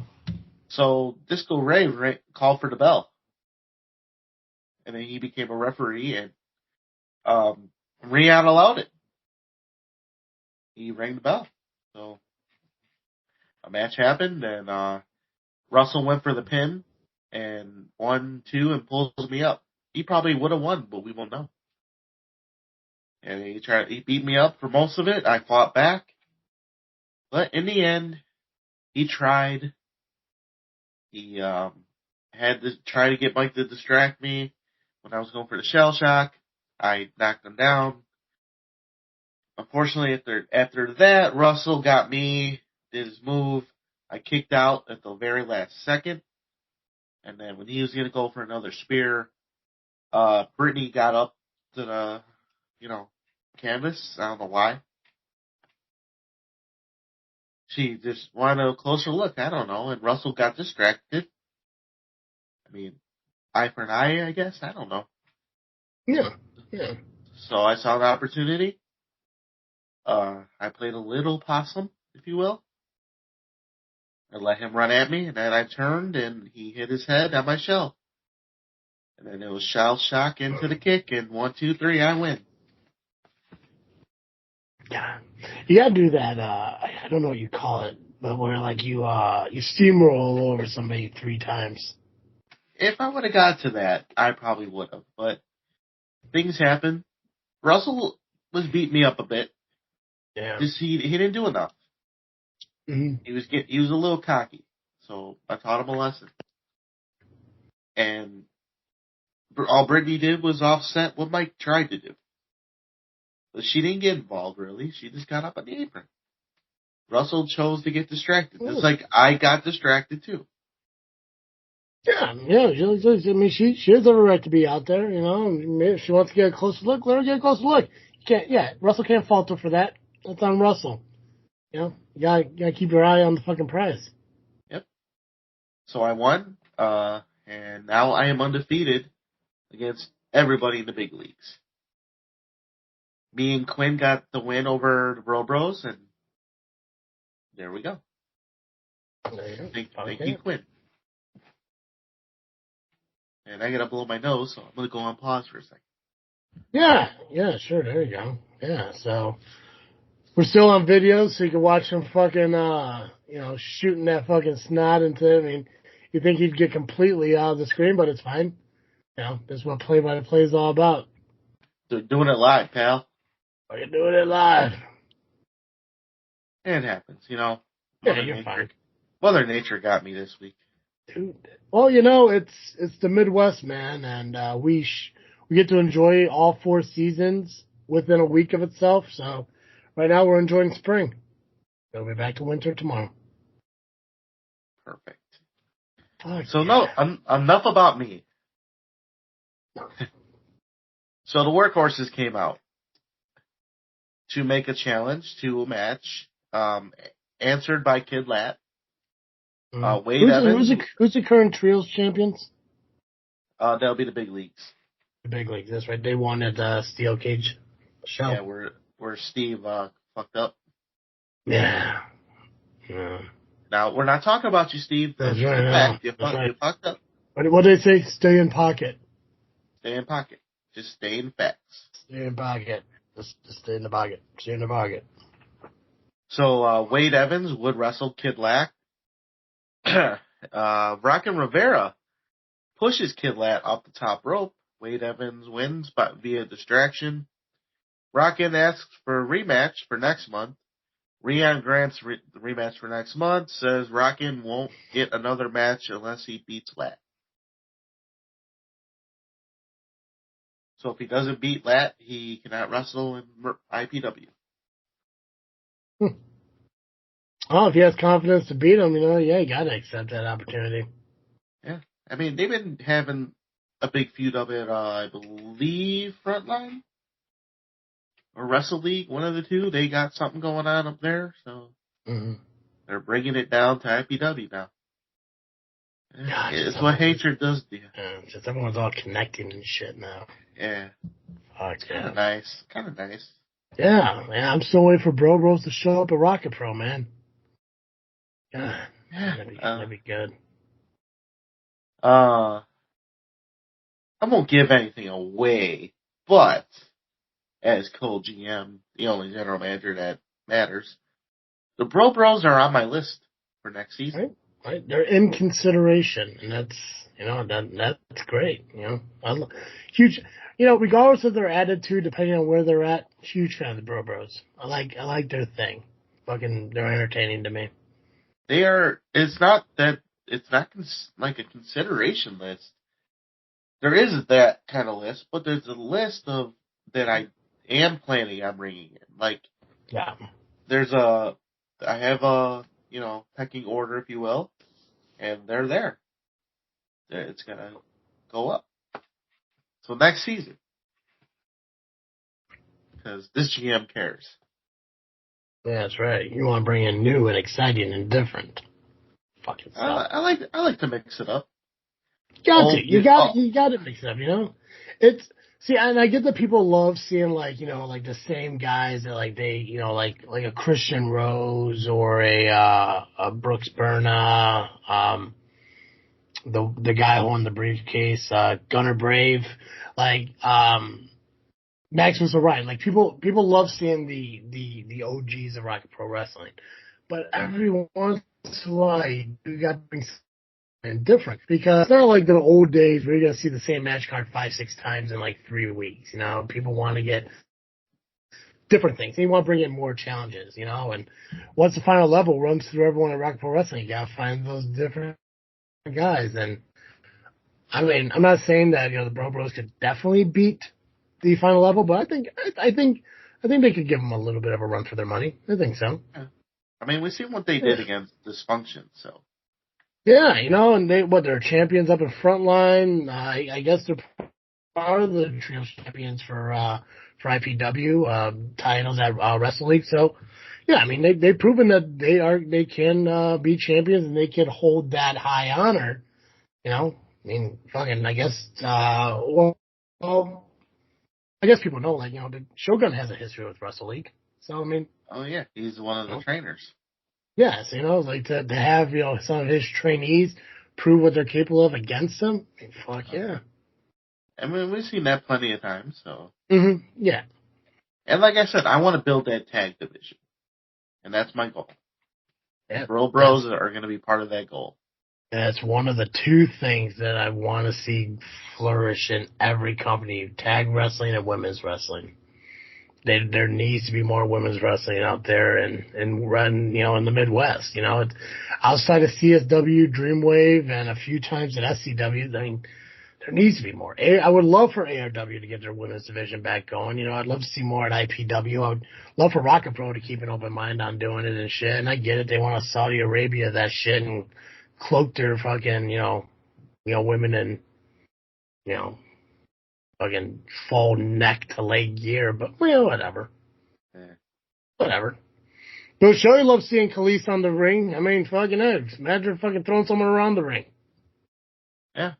C: So Disco Ray called for the bell. And then he became a referee, and Rian allowed it. He rang the bell. So a match happened, and Russell went for the pin, and 1, 2, and pulls me up. He probably would have won, but we won't know. And he beat me up for most of it. I fought back. But in the end, he tried. He had to try to get Mike to distract me when I was going for the shell shock. I knocked him down. Unfortunately, after that, Russell got me, did his move. I kicked out at the very last second. And then when he was going to go for another spear, Brittany got up to the, canvas. I don't know why. She just wanted a closer look. I don't know. And Russell got distracted. I mean, eye for an eye, I guess. I don't know.
B: Yeah.
C: So I saw the opportunity. I played a little possum, if you will. I let him run at me, and then I turned, and he hit his head on my shell. And then it was shell shock into the kick, and 1, 2, 3, I win.
B: Yeah. You gotta do that, I don't know what you call it, but where like you steamroll over somebody 3 times.
C: if I would have got to that, I probably would have. But things happen. Russell was beating me up a bit.
B: Yeah.
C: Just he didn't do enough.
B: Mm-hmm.
C: He was a little cocky. So I taught him a lesson. And all Brittany did was offset what Mike tried to do. But she didn't get involved, really. She just got up on the apron. Russell chose to get distracted. Just like I got distracted, too.
B: Yeah. She has every right to be out there, you know. If she wants to get a closer look, let her get a closer look. Russell can't fault her for that. That's on Russell. You know, you gotta keep your eye on the fucking prize.
C: Yep. So I won, and now I am undefeated against everybody in the big leagues. Me and Quinn got the win over the Bro Bros, and there we go. Thank you, Quinn. And I gotta blow my nose, so I'm gonna go on pause for a second.
B: Yeah, sure, there you go. Yeah, so we're still on video, so you can watch him fucking, shooting that fucking snot into, I mean, you think he'd get completely out of the screen, but it's fine. You know, that's what play-by-play is all about.
C: They're doing it live, pal.
B: You're doing it live.
C: It happens, you know.
B: Yeah, you're fine.
C: Mother Nature got me this week.
B: Dude, well, you know, it's the Midwest, man, and we get to enjoy all 4 seasons within a week of itself. So right now we're enjoying spring. We'll be back to winter tomorrow.
C: Perfect.
B: Fuck
C: so
B: yeah.
C: Enough about me. So the workhorses came out to make a challenge to a match, answered by Kid Lat. Wade Evans.
B: Who's the current trios champions?
C: That'll be the big leagues.
B: The big leagues, that's right. They won at the Steel Cage show.
C: Yeah, where Steve fucked up.
B: Yeah.
C: Now we're not talking about you, Steve.
B: That's right.
C: You fucked up.
B: What do they say? Stay in pocket.
C: Stay in pocket. Just stay in facts.
B: Stay in pocket. Just stay in the pocket. Stay in the pocket.
C: So Wade Evans would wrestle Kid Lat. Rockin' Rivera pushes Kid Lat off the top rope. Wade Evans wins via distraction. Rockin' asks for a rematch for next month. Rian grants the rematch for next month, says Rockin' won't get another match unless he beats Lat. So if he doesn't beat Lat, he cannot wrestle in IPW.
B: Oh, if he has confidence to beat him, you gotta accept that opportunity.
C: Yeah. I mean, they've been having a big feud up at, I believe, Frontline? Or Wrestle League, one of the two. They got something going on up there, so they're bringing it down to IPW now.
B: God,
C: it's what hatred does to you.
B: Yeah, just everyone's all connecting and shit now.
C: Yeah.
B: Fuck yeah.
C: Kind of nice.
B: Yeah, man. I'm still waiting for Bro Bros to show up at Rocket Pro, man. God, that'd be good.
C: I won't give anything away, but as co-GM, the only general manager that matters, the Bro Bros are on my list for next season.
B: Right. They're in consideration, and that's great. Huge. Regardless of their attitude, depending on where they're at, huge fan of the Bro Bros. I like their thing. Fucking, they're entertaining to me.
C: They are. It's not like a consideration list. There is that kind of list, but there's a list of that I am planning on bringing in. Like,
B: yeah,
C: I have a pecking order, if you will, and they're there. It's gonna go up. So next season, because this GM cares.
B: Yeah, that's right. You want to bring in new and exciting and different. Fucking stuff.
C: I like to mix it up.
B: You got to mix it up. And I get that people love seeing like the same guys that like a Christian Rose or a Brooks Berna, the guy holding the briefcase, Gunner Brave, Max was right. Like people love seeing the OGs of Rocket Pro Wrestling, but every once in a while you got to bring and different because it's not like the old days where you're going to see the same match card 5-6 times in like 3 weeks. People want to get different things. They want to bring in more challenges, and once the final level runs through everyone at Rock Pro Wrestling, you got to find those different guys. And I mean, I'm not saying that, the Bro Bros could definitely beat the final level, but I think they could give them a little bit of a run for their money. I think so.
C: Yeah. I mean, we've seen what they did against Dysfunction, so.
B: Yeah, and they're champions up in Frontline. I guess they're part of the Trios champions for IPW, titles at Wrestle League. So, yeah, I mean, they've proven that they can be champions and they can hold that high honor. I mean, fucking, I guess, I guess people know, the Shogun has a history with Wrestle League. So, I mean.
C: Oh, yeah, he's one of the trainers.
B: Yes, to have, some of his trainees prove what they're capable of against him. I mean, fuck yeah.
C: I mean, we've seen that plenty of times, so.
B: Mm-hmm, yeah.
C: And like I said, I want to build that tag division. And that's my goal.
B: Yeah.
C: Bros are going to be part of that goal.
B: That's one of the 2 things that I want to see flourish in every company, tag wrestling and women's wrestling. There needs to be more women's wrestling out there and run, in the Midwest. It's outside of CSW, Dreamwave, and a few times at SCW. I mean, there needs to be more. I would love for ARW to get their women's division back going. I'd love to see more at IPW. I would love for Rocket Pro to keep an open mind on doing it and shit. And I get it. They want to Saudi Arabia that shit and cloak their fucking, women in, fucking full neck to leg gear, but whatever.
C: Yeah.
B: Whatever. But sure, you love seeing Khalees on the ring. I mean, fucking eggs. Imagine fucking throwing someone around the ring.
C: Yeah.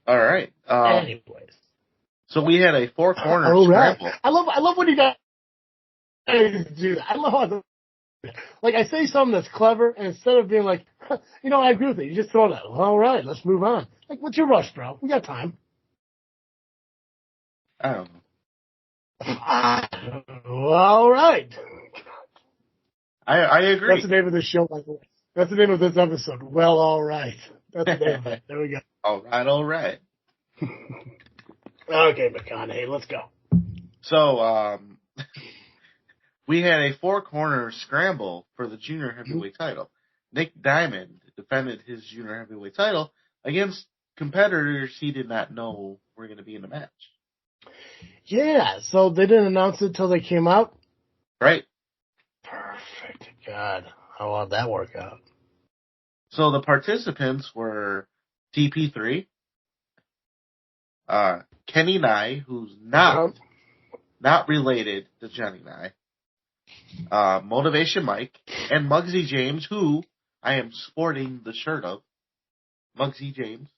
C: All right.
B: Anyways.
C: So we had a 4-corner scramble.
B: Right. I love when you guys do that. I love how I say something that's clever, and instead of being like, I agree with it, you just throw it out. All right, let's move on. What's your rush, bro? We got time.
C: I don't know.
B: All right.
C: I agree.
B: That's the name of the show. That's the name of this episode. Well, all right. That's the name of it. There we go.
C: All right.
B: Okay, McConaughey, let's go.
C: So, we had a 4-corner scramble for the junior heavyweight title. Nick Diamond defended his junior heavyweight title against competitors he did not know were going to be in the match. Yeah,
B: so they didn't announce it until they came out?
C: Right.
B: Perfect. God, how will that work out?
C: So the participants were TP3, Kenny Nye, who's not related to Johnny Nye, Motivation Mike, and Muggsy James, who I am sporting the shirt of. Muggsy James.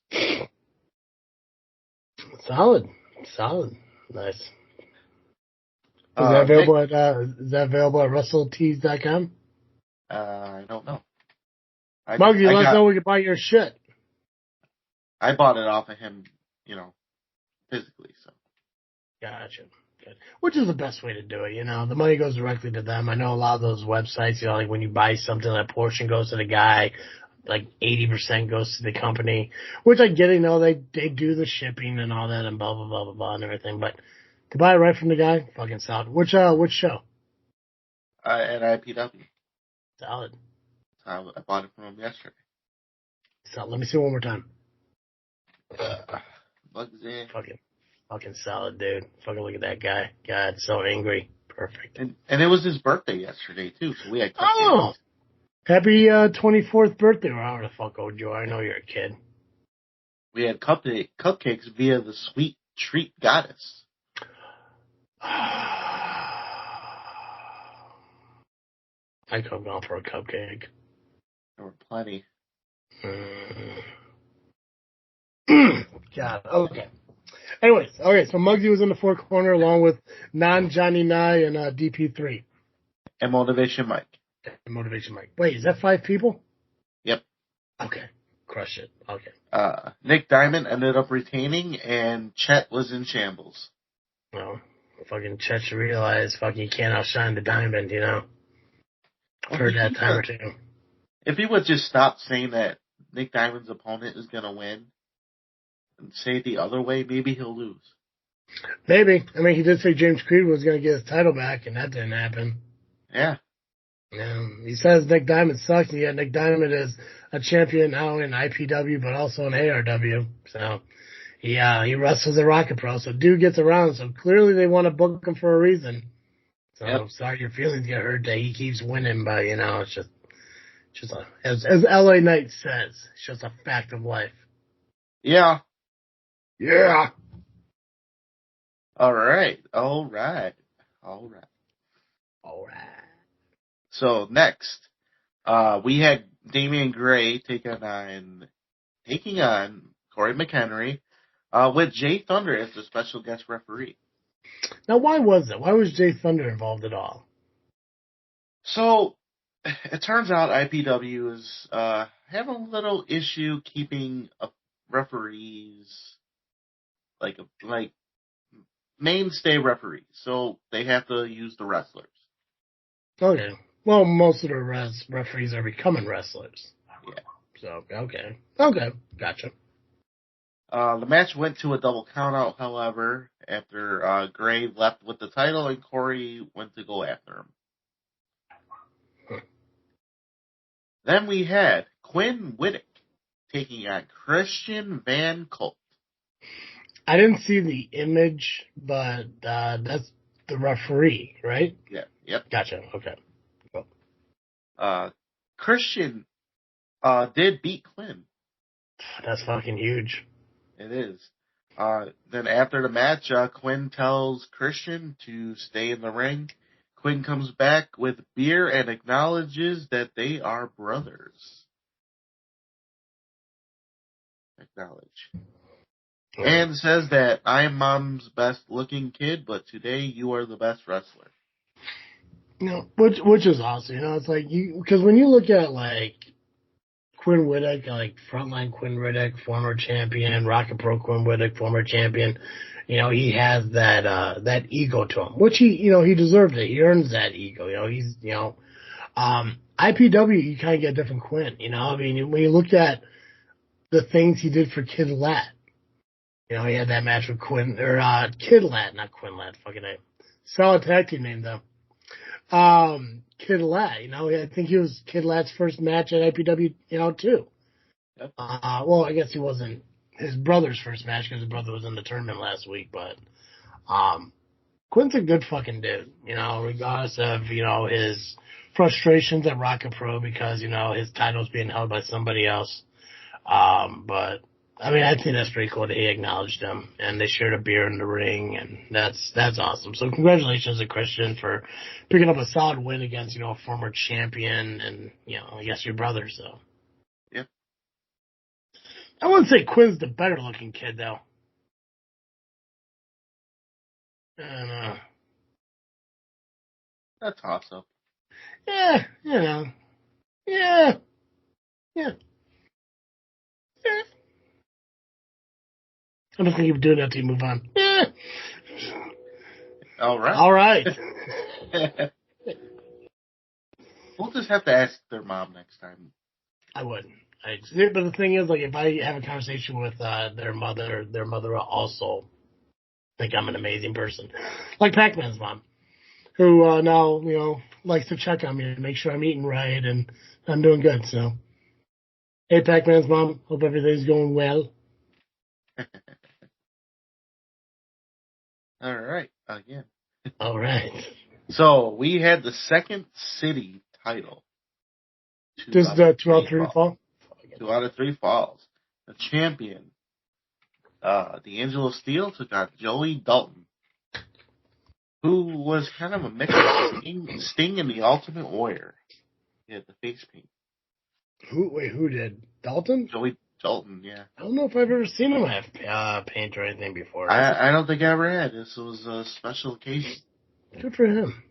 B: Solid. Nice. Is that available at WrestleTees.com?
C: I don't know.
B: Muggsy, let us know we can buy your shit.
C: I bought it off of him, physically. So.
B: Gotcha. Good. Which is the best way to do it, The money goes directly to them. I know a lot of those websites, like when you buy something, that portion goes to the guy, like 80% goes to the company, which I get, they do the shipping and all that and blah, blah, blah, blah, blah and everything. But to buy it right from the guy, fucking solid. Which show?
C: At IPW.
B: Solid.
C: I bought it from him yesterday.
B: Solid. Let me see it one more time. Fucking solid, dude. Fucking look at that guy. God, so angry. Perfect.
C: And it was his birthday yesterday, too, so we had cupcakes.
B: Oh! Happy 24th birthday, or however the fuck old you are. I know you're a kid.
C: We had cupcakes via the Sweet Treat Goddess.
B: I could have gone for a cupcake.
C: There were plenty.
B: God, okay. Anyways, okay, so Muggsy was in the 4 corner along with non-Johnny Nye and DP3.
C: And Motivation Mike.
B: Wait, is that 5 people?
C: Yep.
B: Okay. Crush it. Okay.
C: Nick Diamond ended up retaining, and Chet was in shambles.
B: Well, fucking Chet should realize you can't outshine the Diamond, I've heard that time or two.
C: If he would just stop saying that Nick Diamond's opponent is going to win and say it the other way, maybe he'll lose.
B: Maybe. I mean, he did say James Creed was going to get his title back, and that didn't happen.
C: Yeah.
B: He says Nick Diamond sucks, and yet Nick Diamond is a champion not only in IPW but also in ARW. So he wrestles at Rocket Pro, so dude gets around. So clearly they want to book him for a reason. So I'm sorry your feelings get hurt that he keeps winning, but it's just as LA Knight says, it's just a fact of life.
C: Yeah.
B: Yeah.
C: All right. So next, we had Damian Gray taking on Corey McHenry, with Jay Thunder as the special guest referee.
B: Now, why was it? Why was Jay Thunder involved at all?
C: So, it turns out IPW is having a little issue keeping referees like mainstay referees. So they have to use the wrestlers.
B: Okay. Well, most of the referees are becoming wrestlers.
C: Yeah.
B: So, okay, gotcha.
C: The match went to a double countout, however, after Gray left with the title and Corey went to go after him. Then we had Quinn Whittick taking on Christian Van Colt.
B: I didn't see the image, but that's the referee, right?
C: Yeah. Yep.
B: Gotcha. Okay. Cool.
C: Christian did beat Quinn.
B: That's fucking huge.
C: It is. Then after the match, Quinn tells Christian to stay in the ring. Quinn comes back with beer and acknowledges that they are brothers. Acknowledge. And says that I am Mom's best looking kid, but today you are the best wrestler.
B: Which is awesome. It's like because when you look at like Quinn Whittick, like frontline Quinn Whittick, former champion, Rocket Pro Quinn Whittick, former champion, he has that ego to him, which he deserved it. He earns that ego. He's IPW, you kind of get a different Quinn. I mean, when you look at the things he did for Kid Lat. He had that match with Kid Lat, not Quinn Lat, fucking name. Solid tag team name, though. Kid Lat, I think he was Kid Lat's first match at IPW, too.
C: Yep.
B: Well, I guess he wasn't his brother's first match because his brother was in the tournament last week, but, Quinn's a good fucking dude, regardless of, his frustrations at Rocket Pro because, his title's being held by somebody else. But, I mean, I think that's pretty cool that he acknowledged him, and they shared a beer in the ring, and that's awesome. So congratulations to Christian for picking up a solid win against, a former champion and, I guess your brother, so.
C: Yep.
B: I wouldn't say Quinn's the better looking kid, though. I don't know.
C: That's awesome.
B: Yeah, Yeah. Yeah. I'm just going to keep doing that till you move on. Yeah.
C: All right.
B: All right.
C: We'll just have to ask their mom next time.
B: I would. But the thing is, like, if I have a conversation with their mother will also think I'm an amazing person. Like Pacman's mom, who now, likes to check on me and make sure I'm eating right and I'm doing good. So, hey, Pacman's mom, hope everything's going well.
C: All right, again.
B: All right.
C: So we had the second city title.
B: Does the 2 out of 3 fall?
C: 2 out of 3 falls. The champion, the Angel of Steel, took on Joey Dalton, who was kind of a mix of Sting and the Ultimate Warrior. He had the face paint.
B: Who did? Dalton?
C: Joey Dalton, yeah.
B: I don't know if I've ever seen him have paint or anything before.
C: I don't think I ever had. This was a special occasion.
B: Good for him.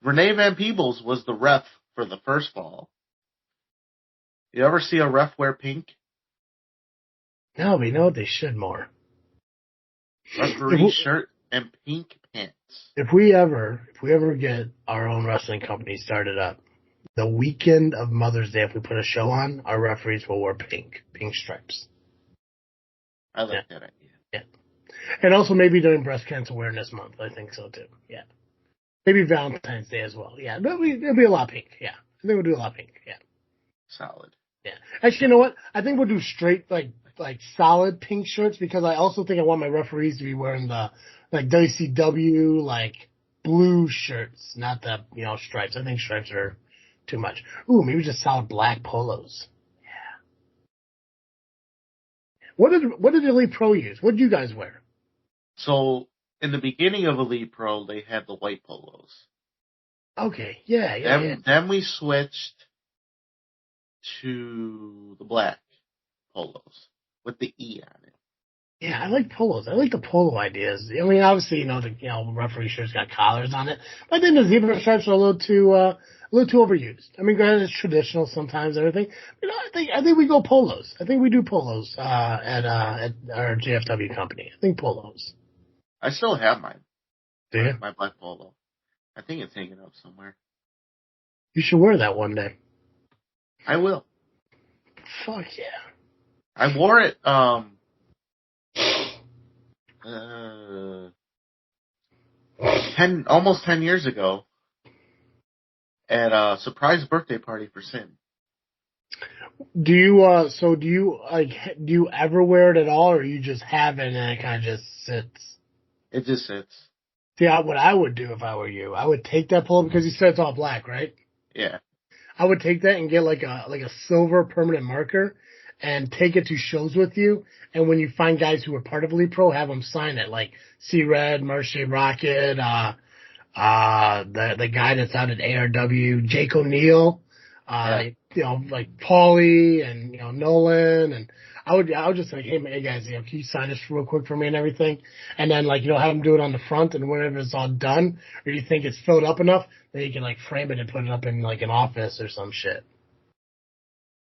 C: Renee Van Peebles was the ref for the first fall. You ever see a ref wear pink?
B: No, but you know what? They should more.
C: Referee shirt and pink pants.
B: If we ever get our own wrestling company started up, the weekend of Mother's Day, if we put a show on, our referees will wear pink stripes.
C: I like that idea.
B: Yeah. And also maybe during Breast Cancer Awareness Month. I think so, too. Yeah. Maybe Valentine's Day as well. Yeah. It'll be a lot of pink. Yeah. I think we'll do a lot of pink. Yeah.
C: Solid.
B: Yeah. Actually, you know what? I think we'll do straight, like solid pink shirts because I also think I want my referees to be wearing the, like, WCW, like, blue shirts, not the, stripes. I think stripes are too much. Ooh, maybe just solid black polos. Yeah. What did Elite Pro use? What did you guys wear?
C: So, in the beginning of Elite Pro, they had the white polos.
B: Okay, yeah.
C: Then we switched to the black polos with the E on it.
B: Yeah, I like polos. I like the polo ideas. I mean, obviously, the referee shirts got collars on it, but I think the zebra stripes are a little too overused. I mean, granted, it's traditional sometimes and everything. I think we go polos. I think we do polos at our JFW company. I think polos.
C: I still have mine.
B: Do you?
C: My black polo. I think it's hanging up somewhere.
B: You should wear that one day.
C: I will.
B: Fuck yeah.
C: I wore it, almost 10 years ago at a surprise birthday party for Sin.
B: Do you ever wear it at all, or you just have it and it kind of just sits?
C: It just sits.
B: See, what I would do if I were you, I would take that polo because you said it's all black, right?
C: Yeah.
B: I would take that and get like a silver permanent marker and take it to shows with you. And when you find guys who are part of Elite Pro, have them sign it, like C-Red, Marche Rocket, the guy that's out at ARW, Jake O'Neill, like Paulie and, Nolan. And I would just say, hey guys, can you sign this real quick for me and everything? And then have them do it on the front, and whenever it's all done, or you think it's filled up enough, then you can frame it and put it up in an office or some shit.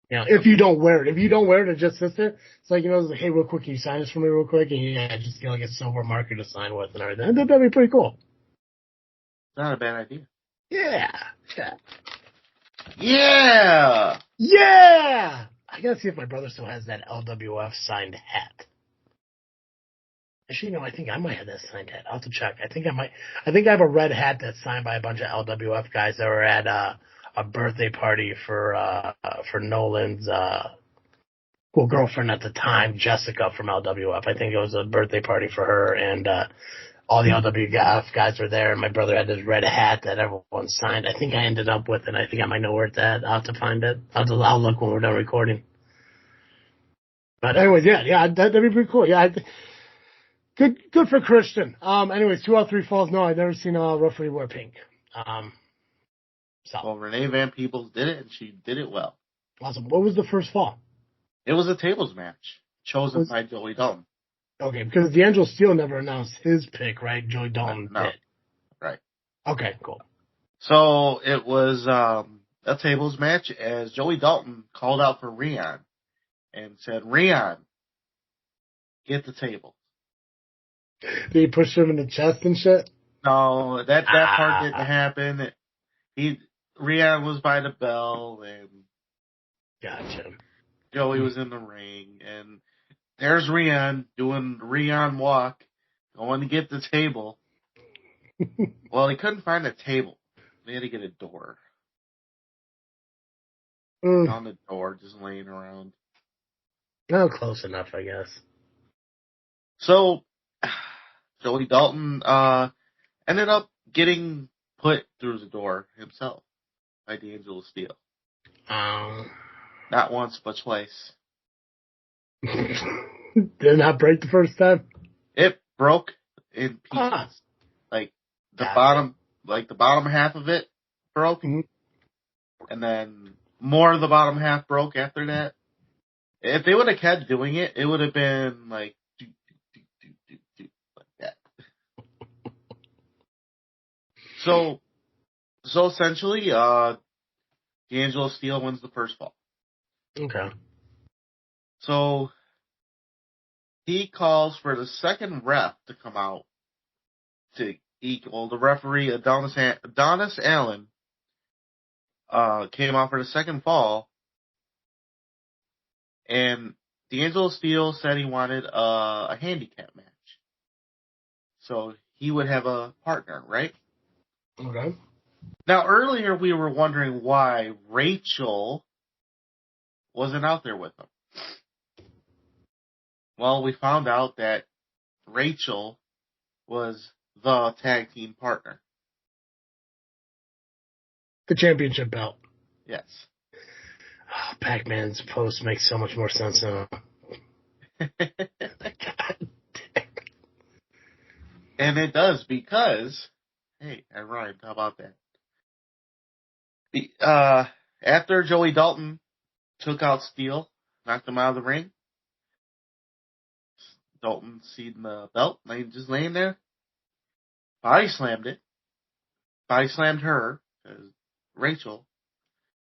B: If you don't wear it. If you don't wear it, it just sits there. It's like, hey, real quick, can you sign this for me real quick? And just get a silver marker to sign with and everything. That'd be pretty cool.
C: Not a bad idea.
B: Yeah.
C: Yeah!
B: Yeah! I gotta see if my brother still has that LWF signed hat. Actually, I think I might have that signed hat. I'll have to check. I think I have a red hat that's signed by a bunch of LWF guys that were at a birthday party for Nolan's girlfriend at the time, Jessica from LWF. I think it was a birthday party for her, and all the LWF guys were there, and my brother had this red hat that everyone signed. I think I ended up with it. I think I might know where it's at. I'll have to find it. I'll look when we're done recording. But anyways, yeah, that'd be pretty cool. Yeah, good for Christian. Anyways, 2 out of 3 falls. No, I've never seen a referee wear pink.
C: Well, Renee Van Peebles did it, and she did it well.
B: Awesome. What was the first fall?
C: It was a tables match, chosen by Joey Dalton.
B: Okay, because D'Angelo Steele never announced his pick, right? Joey Dalton
C: no.
B: did.
C: Right.
B: Okay, cool.
C: So it was a tables match as Joey Dalton called out for Rion and said, Rion, get the table.
B: Did he push him in the chest and shit?
C: No, that part didn't happen. Rion was by the bell, and
B: gotcha.
C: Joey was in the ring, and there's Rion doing the Rion walk, going to get the table. Well, he couldn't find a table. They had to get a door. On the door, just laying around.
B: Oh, close enough, I guess.
C: So, Joey Dalton ended up getting put through the door himself by D'Angelo Steele. Not once, but twice.
B: Did it not break the first time?
C: It broke in pieces. The bottom half of it broke. Mm-hmm. And then more of the bottom half broke after that. If they would have kept doing it, it would have been like that. So essentially, D'Angelo Steele wins the first fall.
B: Okay.
C: So he calls for the second ref to come out to equal the referee Adonis Allen came out for the second fall, and D'Angelo Steele said he wanted a handicap match. So he would have a partner, right?
B: Okay.
C: Now, earlier we were wondering why Rachel wasn't out there with him. Well, we found out that Rachel was the tag team partner.
B: The championship belt.
C: Yes.
B: Oh, Pacman's post makes so much more sense now.
C: And it does because, hey, I rhymed. How about that? After Joey Dalton took out Steele, knocked him out of the ring, Dalton ceding the belt, just laying there, body slammed it, body slammed her, Rachel,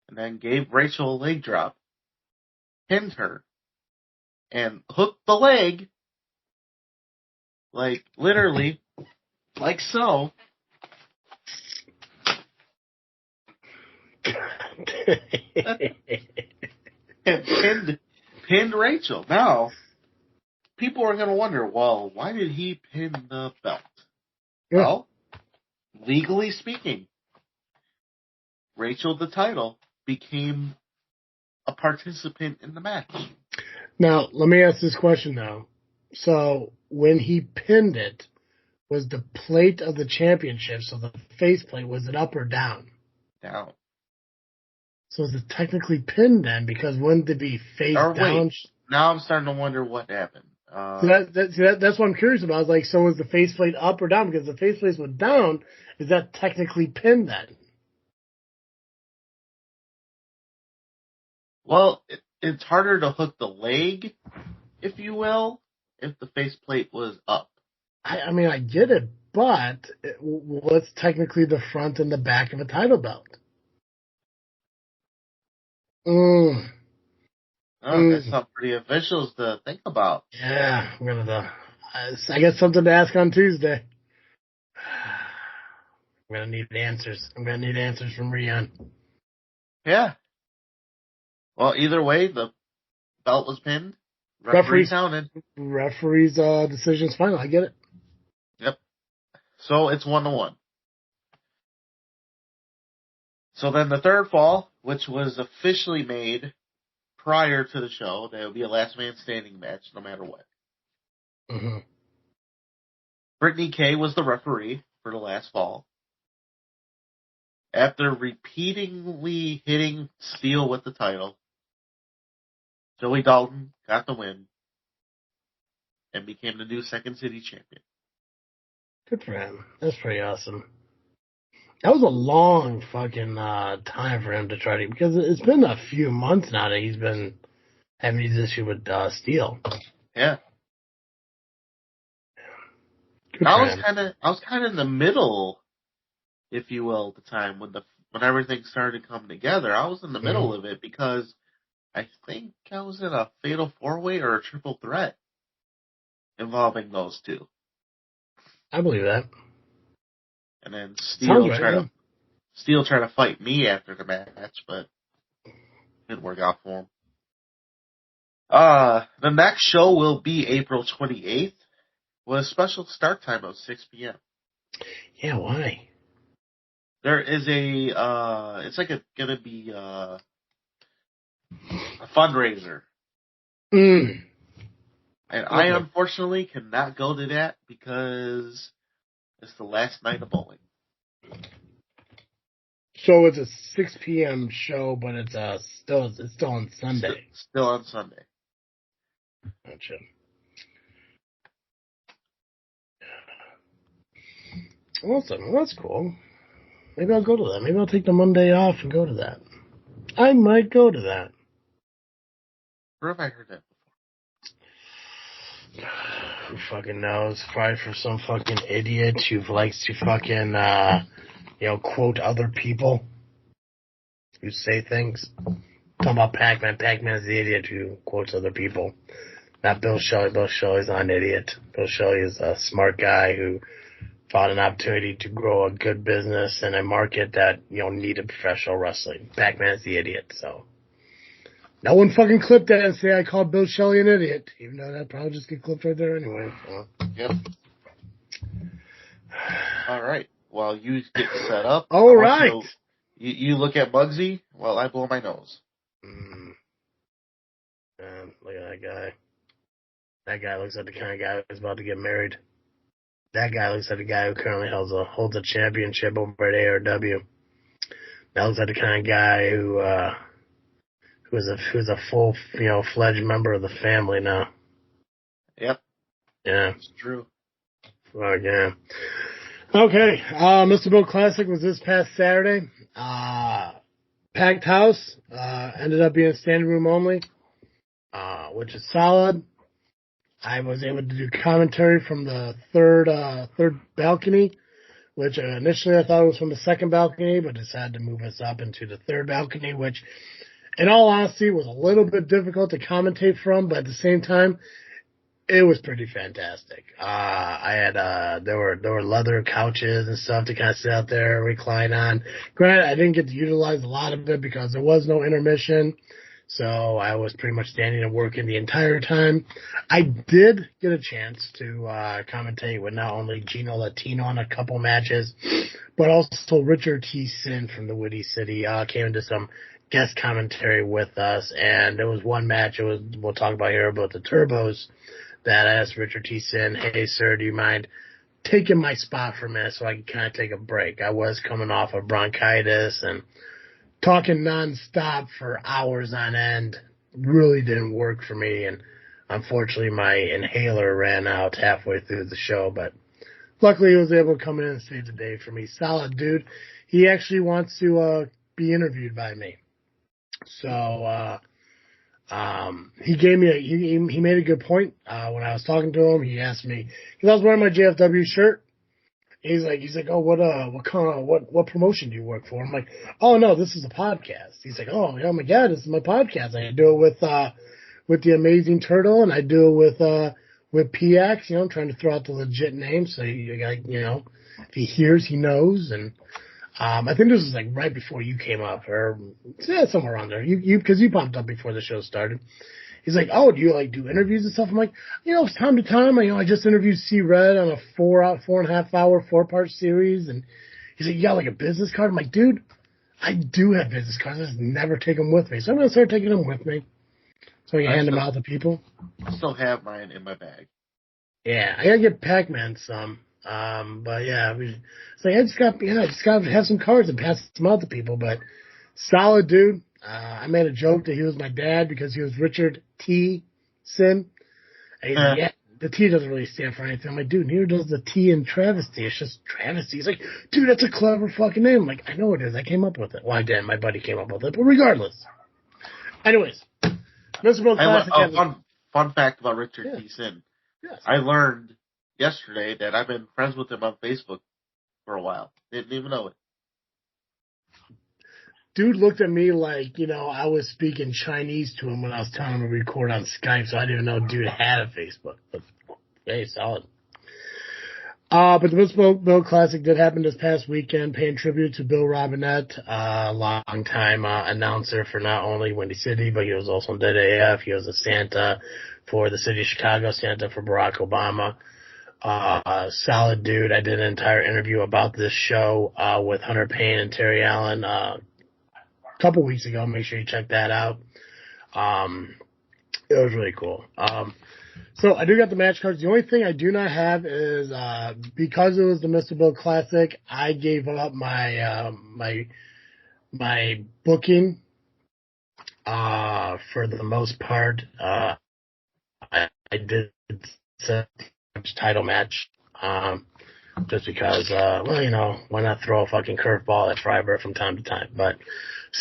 C: and then gave Rachel a leg drop, pinned her, and hooked the leg, like literally, like so. And pinned Rachel. Now, people are going to wonder, well, why did he pin the belt? Yeah. Well, legally speaking, Rachel, the title, became a participant in the match.
B: Now, let me ask this question, though. So, when he pinned it, was the plate of the championship, so the face plate, was it up or down?
C: Down.
B: So is it technically pinned then? Because wouldn't it be face down?
C: Wait, now I'm starting to wonder what happened.
B: That's what I'm curious about. I was like, so is the face plate up or down? Because if the face plate was down, is that technically pinned then?
C: Well, it's harder to hook the leg, if you will, if the face plate was up.
B: I mean, I get it, but what's technically the front and the back of a title belt?
C: That's something for the officials to think about.
B: Yeah, I got something to ask on Tuesday. I'm gonna need answers. I'm gonna need answers from Rion.
C: Yeah. Well, either way, the belt was pinned. Referee counted.
B: Referee's decision's final. I get it.
C: Yep. So it's 1-1. So then the third fall, which was officially made prior to the show, there would be a last man standing match no matter what.
B: Mm-hmm.
C: Brittany Kay was the referee for the last fall. After repeatedly hitting Steele with the title, Joey Dalton got the win and became the new Second City champion.
B: Good for him. That's pretty awesome. That was a long fucking time for him to try to, because it's been a few months now that he's been having these issues with Steele.
C: Yeah. I was kind of in the middle, if you will, at the time when everything started to come together. I was in the middle of it because I think I was in a fatal 4-way or a triple threat involving those two.
B: I believe that.
C: And then Steele tried to fight me after the match, but it didn't work out for him. The next show will be April 28th with a special start time of 6 p.m.
B: Yeah, why?
C: There is it's gonna be a fundraiser. And I unfortunately cannot go to that because it's the last night of bowling.
B: So it's a 6 p.m. show, but it's still on Sunday.
C: Still on Sunday.
B: Gotcha. Awesome. Well, that's cool. Maybe I'll go to that. Maybe I'll take the Monday off and go to that. I might go to that.
C: Where have I heard that before?
B: Who fucking knows? Probably for some fucking idiot who likes to fucking, quote other people who say things. Talking about Pacman. Pacman is the idiot who quotes other people. Not Bill Shelley. Bill Shelley's not an idiot. Bill Shelley is a smart guy who found an opportunity to grow a good business in a market that, needed professional wrestling. Pacman's the idiot, so. No one fucking clipped that and say I called Bill Shelley an idiot, even though that probably just get clipped right there anyway. So.
C: Yep. All right. While you get set up.
B: All right.
C: You look at Bugsy while I blow my nose.
B: Man, look at that guy. That guy looks like the kind of guy who's about to get married. That guy looks like the guy who currently holds a championship over at ARW. That looks like the kind of guy who's a full, fledged member of the family now.
C: Yep.
B: Yeah.
C: It's true.
B: Fuck yeah. Okay. Mr. Bill Classic was this past Saturday. Packed house. Ended up being standing room only, which is solid. I was able to do commentary from the third balcony, which initially I thought it was from the second balcony, but decided to move us up into the third balcony, which, in all honesty, was a little bit difficult to commentate from, but at the same time, it was pretty fantastic. I had there were leather couches and stuff to kind of sit out there, recline on. Granted, I didn't get to utilize a lot of it because there was no intermission. So I was pretty much standing and working the entire time. I did get a chance to commentate with not only Gino Latino on a couple matches, but also Richard T. Sin from the Woody City came into some guest commentary with us. And there was one match, we'll talk about here about the Turbos, that I asked Richard T. Sin, hey, sir, do you mind taking my spot for a minute so I can kind of take a break? I was coming off of bronchitis and talking nonstop for hours on end really didn't work for me, and unfortunately my inhaler ran out halfway through the show, but luckily he was able to come in and save the day for me. Solid dude. He actually wants to be interviewed by me. So he gave me he made a good point when I was talking to him. He asked me, because I was wearing my JFW shirt. He's like, oh, what promotion do you work for? I'm like, oh no, this is a podcast. He's like, oh my God, this is my podcast. I do it with the Amazing Turtle, and I do it with PX. Trying to throw out the legit name so you got, if he hears, he knows. And I think this was like right before you came up, or somewhere around there. Because you popped up before the show started. He's like, oh, do you do interviews and stuff? I'm like, time to time. I just interviewed C Red on a 4.5 hour 4-part series. And he's like, you got a business card? I'm like, dude, I do have business cards. I just never take them with me. So I'm going to start taking them with me so I can hand them out to people.
C: I still have mine in my bag.
B: Yeah, I got to get Pacman some. But yeah, it's like, I just got to have some cards and pass them out to people. But solid dude. I made a joke that he was my dad because he was Richard T. Sin. And he's like, yeah, the T doesn't really stand for anything. I'm like, dude, neither does the T in Travis-T. It's just Travis-T. He's like, dude, that's a clever fucking name. I'm like, I know it is. I came up with it. Well, I didn't. My buddy came up with it. But regardless. Anyways. Mr. Bill Classic.
C: Fun fact about Richard T. Sin.
B: Yes.
C: I learned yesterday that I've been friends with him on Facebook for a while. Didn't even know it.
B: Dude looked at me like, I was speaking Chinese to him when I was telling him to record on Skype, so I didn't even know dude had a Facebook. But, hey, solid. But the Mr. Bill Classic did happen this past weekend, paying tribute to Bill Robinette, long-time announcer for not only Windy City, but he was also in Dead AF. He was a Santa for the city of Chicago, Santa for Barack Obama. Solid dude. I did an entire interview about this show with Hunter Payne and Terry Allen couple weeks ago. Make sure you check that out. It was really cool. So I do got the match cards. The only thing I do not have is because it was the Mr. Bill Classic, I gave up my my booking for the most part. I did set title match just because why not throw a fucking curveball at Freiburg from time to time. But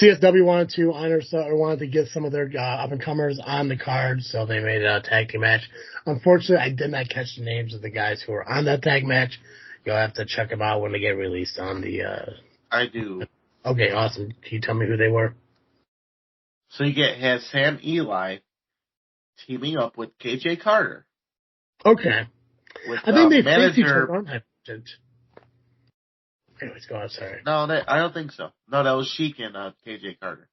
B: CSW wanted to honor or wanted to get some of their up-and-comers on the card, so they made a tag team match. Unfortunately, I did not catch the names of the guys who were on that tag match. You'll have to check them out when they get released on the...
C: I do.
B: Okay, awesome. Can you tell me who they were?
C: So you had Sam Eli teaming up with KJ Carter.
B: Okay.
C: With,
B: I think they
C: manager,
B: faced each other on that. Anyways, go on. Sorry.
C: No, I don't think so. No, that was Sheik and KJ Carter.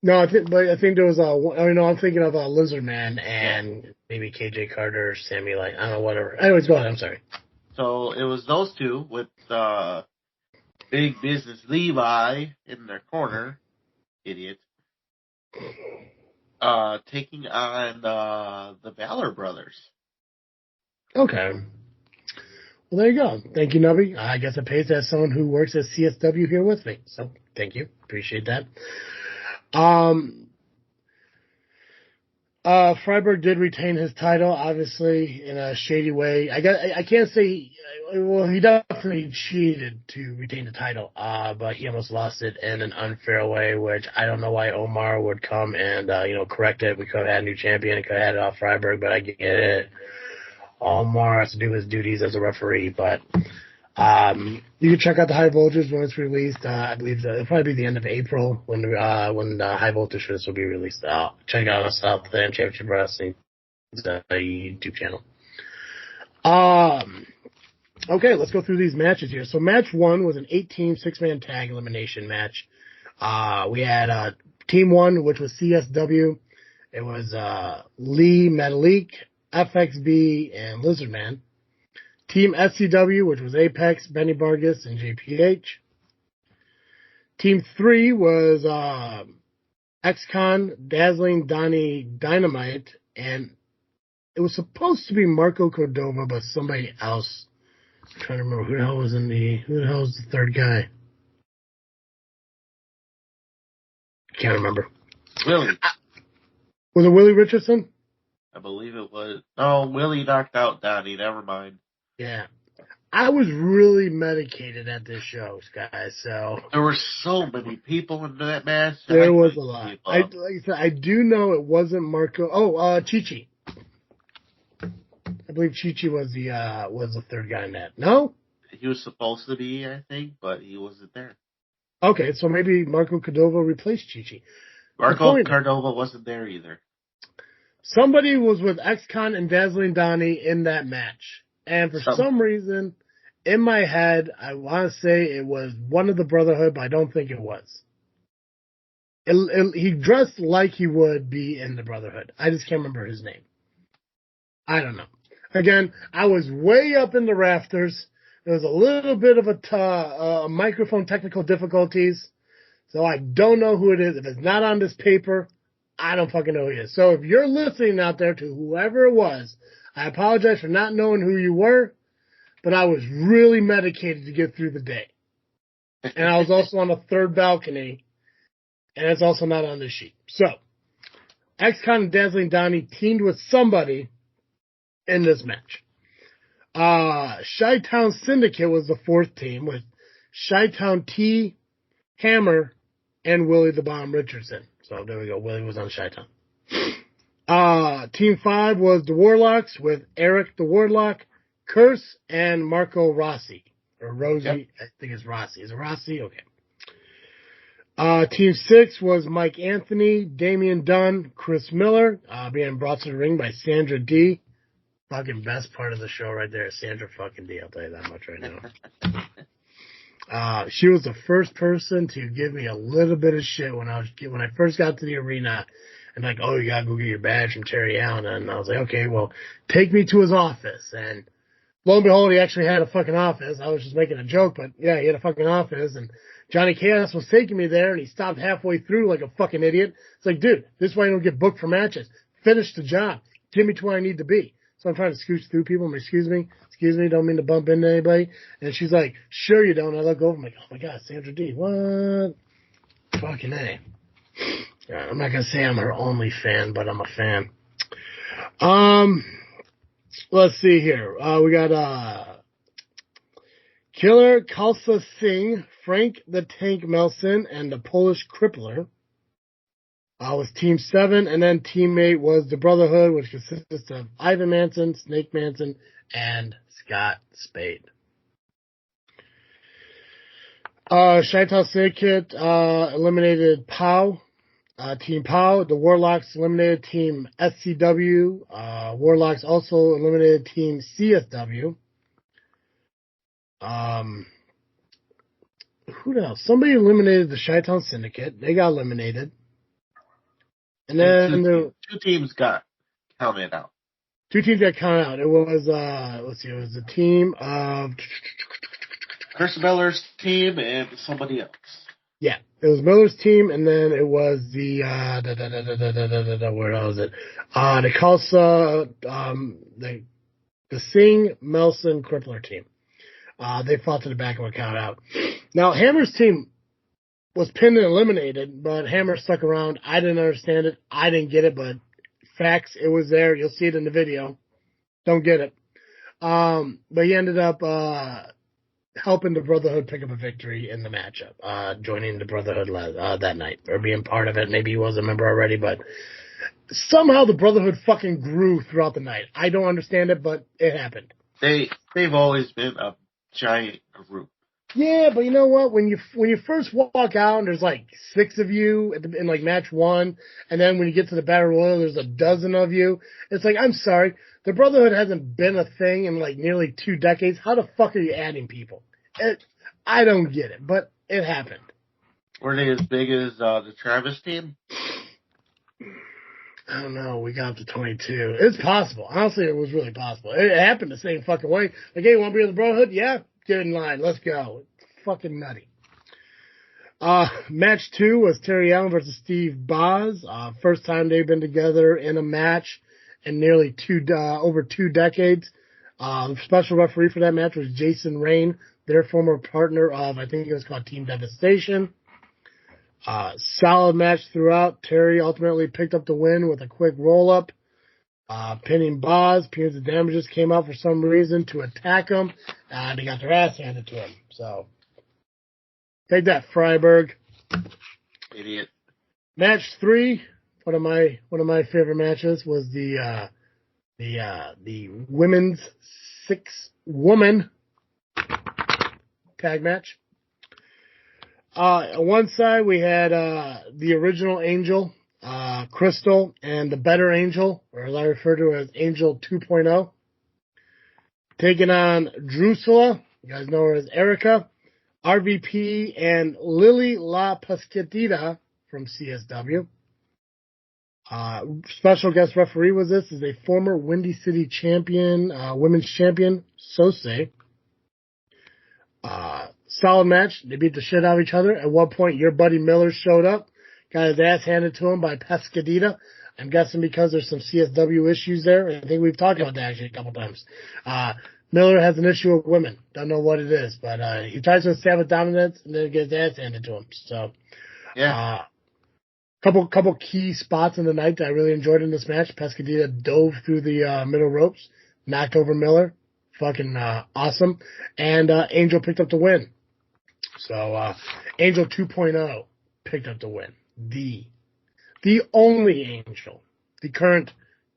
B: No, I think there was I'm thinking of Lizard Man and maybe KJ Carter, or Sammy Light. I don't know, whatever. Anyways, go ahead. I'm sorry.
C: So it was those two with Big Business Levi in their corner, idiot, taking on the Valor Brothers.
B: Okay. Well, there you go. Thank you, Nubby. I guess it pays to have someone who works at CSW here with me. So, thank you. Appreciate that. Freiberg did retain his title, obviously, in a shady way. I can't say, well, he definitely cheated to retain the title, but he almost lost it in an unfair way, which I don't know why Omar would come and, correct it. We could have had a new champion and could have had it off Freiberg, but I get it. Omar has to do his duties as a referee, but you can check out the High Voltage when it's released. I believe it'll probably be the end of April when the High Voltage shows will be released. Check out on Southland Championship Wrestling YouTube channel. Okay, let's go through these matches here. So match 1 was an 8-team 6-man tag elimination match. We had team 1, which was CSW. It was Lee Metalik, FXB, and Lizardman. Team SCW, which was Apex, Benny Vargas, and JPH. Team 3 was X-Con, Dazzling Donnie Dynamite, and it was supposed to be Marco Cordova, but somebody else. I'm trying to remember who the hell was the third guy? I can't remember.
C: Willie.
B: Was it Willie Richardson?
C: I believe it was. No, Willie knocked out Donnie. Never mind.
B: Yeah. I was really medicated at this show, guys, so.
C: There were so many people in that match.
B: There was a lot. Like I said, I do know it wasn't Marco. Chi-Chi. I believe Chi-Chi was the third guy in that. No?
C: He was supposed to be, I think, but he wasn't there.
B: Okay, so maybe Marco Cordova replaced Chi-Chi.
C: Marco Cordova wasn't there either.
B: Somebody was with X-Con and Dazzling Donnie in that match. And for some reason, in my head, I want to say it was one of the Brotherhood, but I don't think it was. He dressed like he would be in the Brotherhood. I just can't remember his name. I don't know. Again, I was way up in the rafters. There was a little bit of a microphone technical difficulties, so I don't know who it is. If it's not on this paper, I don't fucking know who he is. So if you're listening out there to whoever it was, I apologize for not knowing who you were, but I was really medicated to get through the day. And I was also on a third balcony, and it's also not on this sheet. So, X-Con and Dazzling Donnie teamed with somebody in this match. Chi-Town Syndicate was the fourth team with Chi-Town T, Hammer, and Willie the Bomb Richardson. So there we go. Willie was on Chi-Town. Team 5 was the Warlocks with Eric the Warlock, Curse, and Marco Rossi. Or Rosie. Yep. I think it's Rossi. Is it Rossi? Okay. Team 6 was Mike Anthony, Damian Dunn, Chris Miller, being brought to the ring by Sandra D. Fucking best part of the show right there, Sandra fucking D. I'll tell you that much right now. She was the first person to give me a little bit of shit when I first got to the arena. And like, oh, you gotta go get your badge from Terry Allen. And I was like, okay, well, take me to his office. And lo and behold, he actually had a fucking office. I was just making a joke, but yeah, he had a fucking office. And Johnny Chaos was taking me there, and he stopped halfway through like a fucking idiot. It's like, dude, this is why you don't get booked for matches. Finish the job. Get me to where I need to be. So I'm trying to scooch through people. I'm like, excuse me, don't mean to bump into anybody. And she's like, sure you don't. I look over, I'm like, oh my God, Sandra D. What? Fucking A. I'm not going to say I'm her only fan, but I'm a fan. Let's see here. We got Killer Kalsa Singh, Frank the Tank Melson, and the Polish Crippler. Was Team 7, and then Team 8 was the Brotherhood, which consists of Ivan Manson, Snake Manson, and Scott Spade. Chi-Town Syndicate eliminated POW. Team POW, the Warlocks eliminated Team SCW. Warlocks also eliminated Team CSW. who else? Somebody eliminated the Chi-Town Syndicate. They got eliminated. And then
C: two teams got counted out.
B: Two teams got counted out. It was, it was a team of
C: Chris Miller's team and somebody else.
B: Yeah, it was Miller's team, and then it was the where was it? The Tulsa, the Singh Melson Crippler team. They fought to the back and were counted out. Now Hammer's team was pinned and eliminated, but Hammer stuck around. I didn't understand it. I didn't get it, but facts, it was there. You'll see it in the video. Don't get it. But he ended up helping the Brotherhood pick up a victory in the matchup, joining the Brotherhood that night, or being part of it. Maybe he was a member already, but somehow the Brotherhood fucking grew throughout the night. I don't understand it, but it happened.
C: They've always been a giant group.
B: Yeah, but you know what? When you first walk out and there's like 6 of you in like match 1, and then when you get to the Battle Royal, there's a dozen of you. It's like, I'm sorry, the Brotherhood hasn't been a thing in like nearly 2 decades. How the fuck are you adding people? I don't get it, but it happened.
C: Were they as big as the Travis team?
B: I don't know. We got up to 22. It's possible. Honestly, it was really possible. It happened the same fucking way. Like, hey, you want to be in the Brotherhood? Yeah. Get in line. Let's go. It's fucking nutty. Match 2 was Terry Allen versus Steve Boz. First time they've been together in a match in nearly over 2 decades. The special referee for that match was Jason Rain, their former partner of, I think it was called Team Devastation. Solid match throughout. Terry ultimately picked up the win with a quick roll-up. Pinning Boz. Periods of Damages came out for some reason to attack him. They got their ass handed to him. So, take that, Freiberg.
C: Idiot.
B: Match 3, one of my favorite matches was the women's 6-woman tag match. On one side, we had the original Angel, Crystal, and the better Angel, or as I refer to as Angel 2.0, taking on Drusilla, you guys know her as Erica, RVP, and Lily La Pasquetita from CSW. Special guest referee was this, is a former Windy City champion, women's champion, Sose. Solid match. They beat the shit out of each other. At one point, your buddy Miller showed up, got his ass handed to him by Pasquetita. I'm guessing because there's some CSW issues there. I think we've talked about that actually a couple times. Miller has an issue with women. Don't know what it is, but he tries to establish dominance and then gets his ass handed to him. So,
C: yeah.
B: Couple key spots in the night that I really enjoyed in this match. Pasquetita dove through the middle ropes, knocked over Miller. Fucking awesome. And Angel picked up the win. So Angel 2.0 picked up the win. The only Angel, the current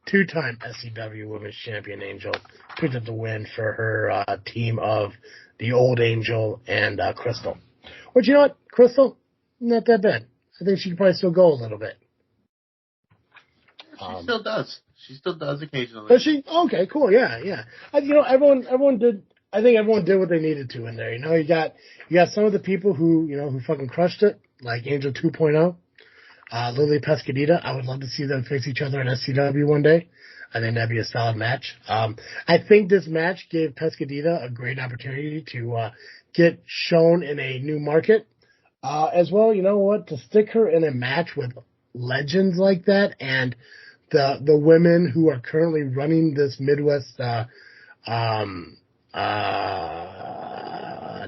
B: 2-time SCW Women's Champion Angel, picked up the win for her team of the old Angel and Crystal. But you know what? Crystal, not that bad. I think she could probably still go a little bit.
C: She still does. She still does occasionally.
B: Does she? Okay, cool. Yeah. Everyone did. I think everyone did what they needed to in there. You know, you got some of the people who fucking crushed it, like Angel 2.0, Lily Pasquetita. I would love to see them face each other in SCW one day. I think that'd be a solid match. I think this match gave Pasquetita a great opportunity to get shown in a new market. As well, you know what? To stick her in a match with legends like that and the women who are currently running this Midwest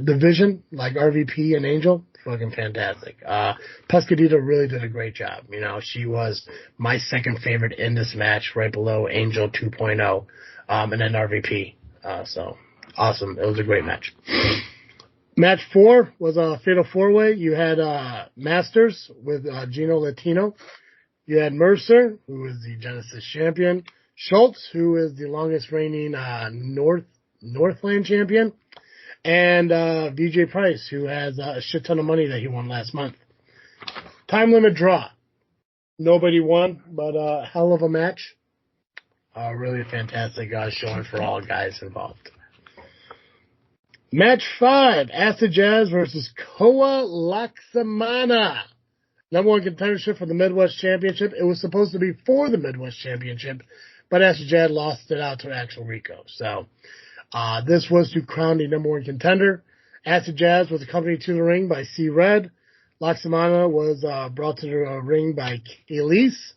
B: division, like RVP and Angel, fucking fantastic. Pasquetita really did a great job. You know, she was my second favorite in this match, right below Angel 2.0, and then RVP. So awesome. It was a great match. Match 4 was a fatal 4-way. You had Masters with Gino Latino. You had Mercer, who is the Genesis champion. Schultz, who is the longest reigning Northland champion. And VJ Price, who has a shit ton of money that he won last month. Time limit draw. Nobody won, but a hell of a match. Really fantastic showing for all guys involved. Match 5, Acid Jazz versus Koa Laksamana. Number 1 contendership for the Midwest Championship. It was supposed to be for the Midwest Championship, but Acid Jazz lost it out to Axel Rico. So, this was to crown the number 1 contender. Acid Jazz was accompanied to the ring by C. Red. Laksamana was brought to the ring by Elise.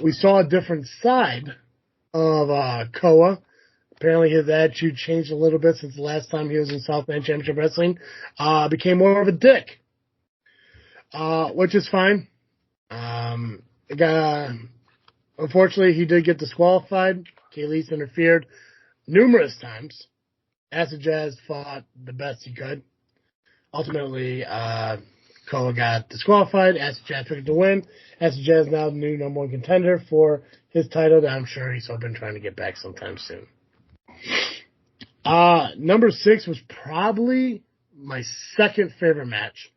B: We saw a different side of Koa. Apparently his attitude changed a little bit since the last time he was in Southland Championship Wrestling. Became more of a dick. Which is fine. Unfortunately, he did get disqualified. Kaylee's interfered numerous times. Acid Jazz fought the best he could. Ultimately, Koa got disqualified. Acid Jazz took it to win. Acid Jazz now the new number 1 contender for his title that I'm sure he's hoping trying to get back sometime soon. Number 6 was probably my second favorite match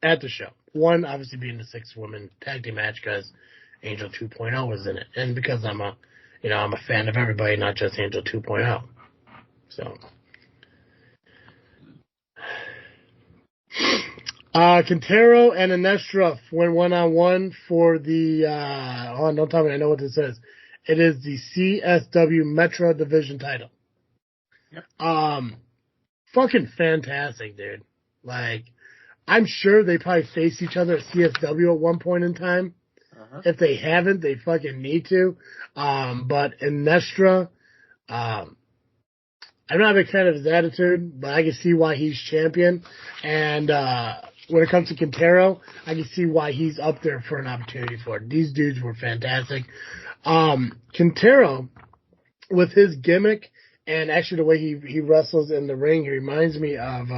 B: at the show. 1, obviously, being the 6-woman tag team match because Angel 2.0 was in it, and because I'm a fan of everybody, not just Angel 2.0. So, Quintero and Inestra went 1-on-1 for the. Don't tell me I know what this is. It is the CSW Metro Division title.
C: Yep.
B: Fucking fantastic, dude. Like, I'm sure they probably faced each other at CSW at one point in time. Uh-huh. If they haven't, they fucking need to. But Inestra, I'm not a big fan of his attitude, but I can see why he's champion. And when it comes to Quintero, I can see why he's up there for an opportunity for it. These dudes were fantastic. Quintero, with his gimmick and actually the way he wrestles in the ring, he reminds me of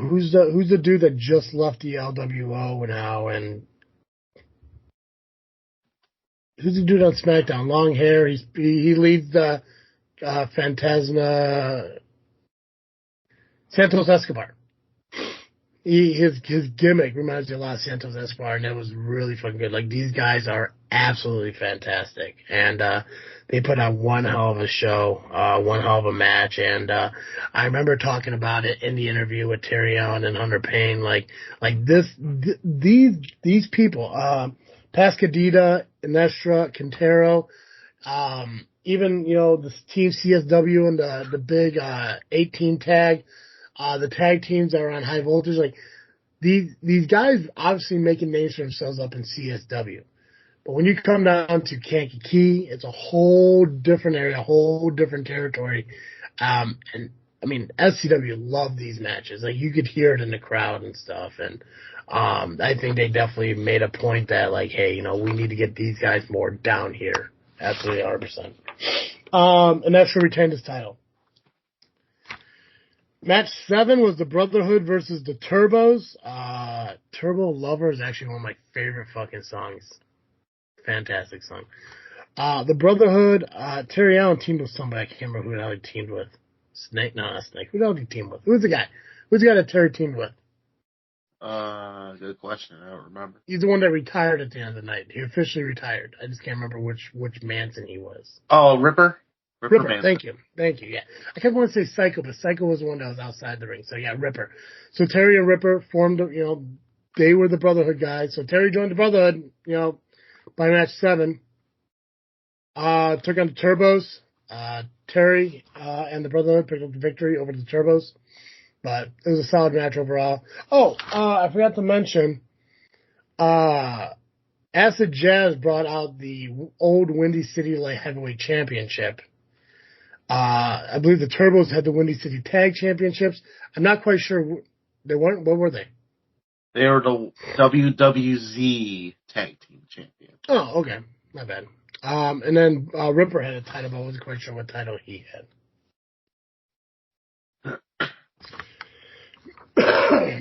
B: who's the dude that just left the LWO now, and who's the dude on SmackDown? Long hair. He leads the Phantasma, Santos Escobar. His gimmick reminds me a lot of Santos Escobar, and it was really fucking good. Like, these guys are absolutely fantastic, and they put on one hell of a show, one hell of a match, and I remember talking about it in the interview with Terry Allen and Hunter Payne. These people, Pascadita, Inestra, Quintero, even the Team CSW and the big 18 tag. The tag teams that are on high voltage, like these guys obviously making names for themselves up in CSW. But when you come down to Kankakee, it's a whole different area, a whole different territory. And I mean, SCW loved these matches. Like, you could hear it in the crowd and stuff. And I think they definitely made a point that, like, hey, we need to get these guys more down here. Absolutely 100%. And that's to retain his title. Match 7 was the Brotherhood versus the Turbos. Turbo Lover is actually one of my favorite fucking songs. Fantastic song. The Brotherhood, Terry Allen teamed with somebody. I can't remember who the hell he teamed with. Snake? No, not Snake. Who the hell did he team with? Who's the guy? Who's the guy that Terry teamed with?
C: Good question. I don't remember.
B: He's the one that retired at the end of the night. He officially retired. I just can't remember which Manson he was.
C: Oh, Ripper?
B: Ripper, thank you, yeah. I kept wanting to say Psycho, but Psycho was the one that was outside the ring, so yeah, Ripper. So Terry and Ripper formed, they were the Brotherhood guys, so Terry joined the Brotherhood, by match 7. Took on the Turbos. Terry, and the Brotherhood picked up the victory over the Turbos, but it was a solid match overall. Oh, I forgot to mention, Acid Jazz brought out the old Windy City Light Heavyweight Championship. I believe the Turbos had the Windy City Tag Championships. I'm not quite sure. They weren't. What were they?
C: They were the WWZ Tag Team Champions.
B: Oh, okay. Not bad. And then Ripper had a title, but I wasn't quite sure what title he had.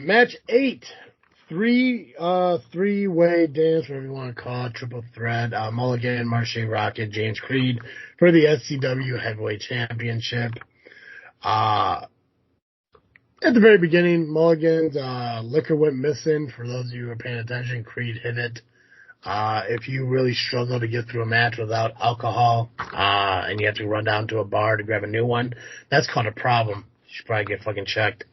B: Match 8. Three-way dance, whatever you want to call it, triple threat. Mulligan, Marche Rocket, James Creed for the SCW Heavyweight Championship. At the very beginning, Mulligan's liquor went missing. For those of you who are paying attention, Creed hit it. If you really struggle to get through a match without alcohol, and you have to run down to a bar to grab a new one, that's called a problem. You should probably get fucking checked.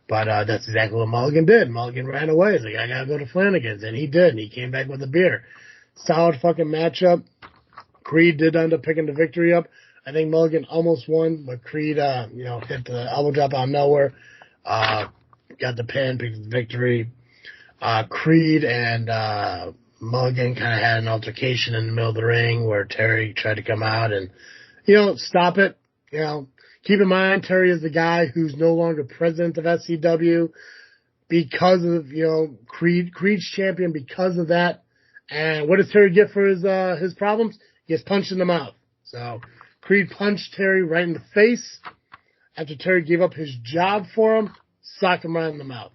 B: But that's exactly what Mulligan did. Mulligan ran away. He's like, I gotta go to Flanagan's. And he did. And he came back with a beer. Solid fucking matchup. Creed did end up picking the victory up. I think Mulligan almost won, but Creed, hit the elbow drop out of nowhere. Got the pin, picked the victory. Creed and Mulligan kind of had an altercation in the middle of the ring where Terry tried to come out and, stop it. Keep in mind, Terry is the guy who's no longer president of SCW because of, Creed's champion because of that. And what does Terry get for his problems? He gets punched in the mouth. So Creed punched Terry right in the face. After Terry gave up his job for him, socked him right in the mouth.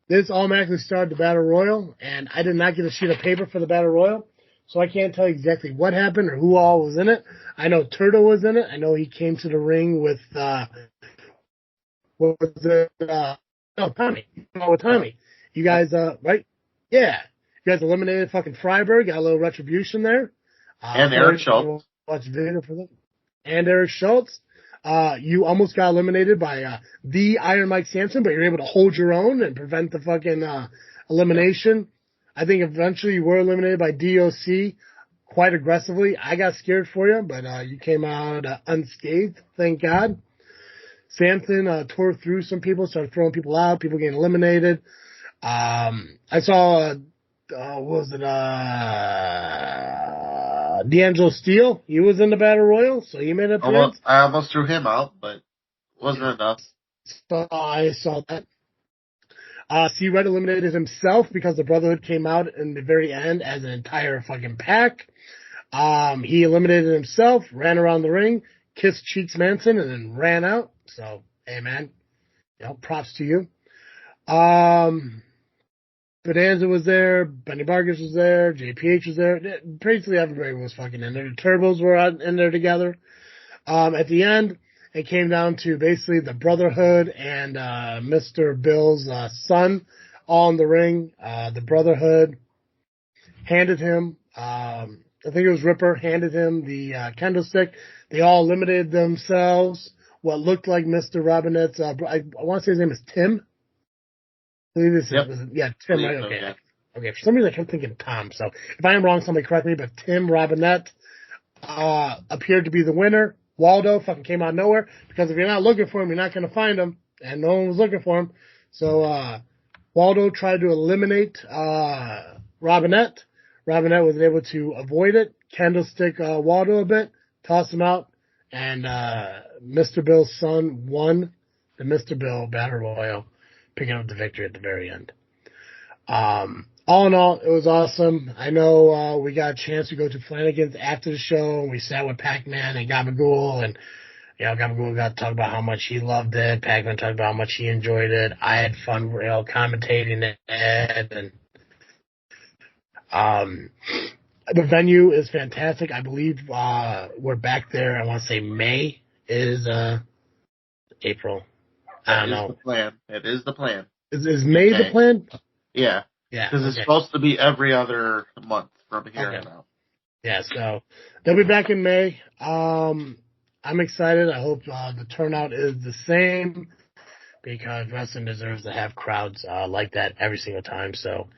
B: This automatically started the Battle Royal, and I did not get a sheet of paper for the Battle Royal, so I can't tell you exactly what happened or who all was in it. I know Turtle was in it. I know he came to the ring with, Tommy. With Tommy. You guys, right? Yeah. You guys eliminated fucking Freiberg, got a little retribution there.
C: And Eric Schultz.
B: Watch video for them. And Eric Schultz. You almost got eliminated by the Iron Mike Sampson, but you're able to hold your own and prevent the fucking elimination. I think eventually you were eliminated by DOC quite aggressively. I got scared for you, but you came out unscathed, thank God. Sampson tore through some people, started throwing people out, people getting eliminated. I saw, D'Angelo Steele, he was in the Battle Royal, so he made an appearance.
C: I almost threw him out, but wasn't enough.
B: So I saw that. C-Red eliminated himself because the Brotherhood came out in the very end as an entire fucking pack. He eliminated himself, ran around the ring, kissed Cheeks Manson, and then ran out. So, hey man, props to you. Bonanza was there, Benny Vargas was there, JPH was there. Basically everybody was fucking in there. The Turbos were in there together. At the end, it came down to basically the Brotherhood and Mr. Bill's son all in the ring. The Brotherhood handed him, I think it was Ripper, handed him the candlestick. They all eliminated themselves. What looked like Mr. Robinette's, I want to say his name is Tim. I believe this is, Tim, right? Okay.
C: Yeah.
B: Okay, for some reason I kept thinking Tom, so if I am wrong, somebody correct me, but Tim Robinette appeared to be the winner. Waldo fucking came out of nowhere, because if you're not looking for him, you're not going to find him, and no one was looking for him. So Waldo tried to eliminate Robinette. Robinette was able to avoid it, candlestick Waldo a bit, toss him out, and Mr. Bill's son won the Mr. Bill Battle Royal, picking up the victory at the very end. All in all, it was awesome. I know we got a chance to go to Flanagan's after the show, and we sat with Pacman and Gabagool, and Gabagool got to talk about how much he loved it. Pacman talked about how much he enjoyed it. I had fun, commentating it, and the venue is fantastic. I believe we're back there. I want to say May is April. I don't know.
C: It is the plan.
B: Is May the plan?
C: Yeah.
B: Yeah.
C: Because it's supposed to be every other month from here on out.
B: Yeah, so they'll be back in May. I'm excited. I hope the turnout is the same, because wrestling deserves to have crowds like that every single time. So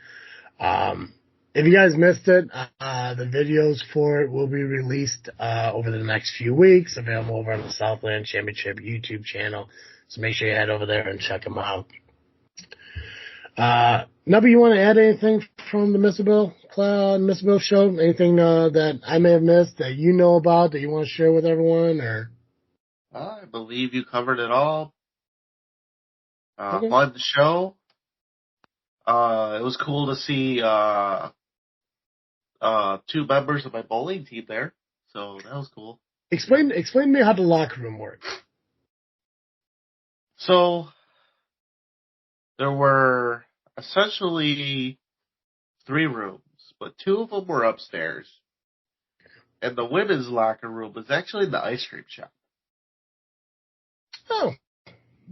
B: if you guys missed it, the videos for it will be released over the next few weeks, available over on the Southland Championship YouTube channel. So make sure you head over there and check them out. Nubby, you want to add anything from the Mr. Bill show? Anything that I may have missed that you know about that you want to share with everyone? Or
C: I believe you covered it all.
B: Okay.
C: Fun show. It was cool to see two members of my bowling team there, so that was cool.
B: Explain to me how the locker room works.
C: So there were essentially 3 rooms, but 2 of them were upstairs. And the women's locker room was actually in the ice cream shop.
B: Oh.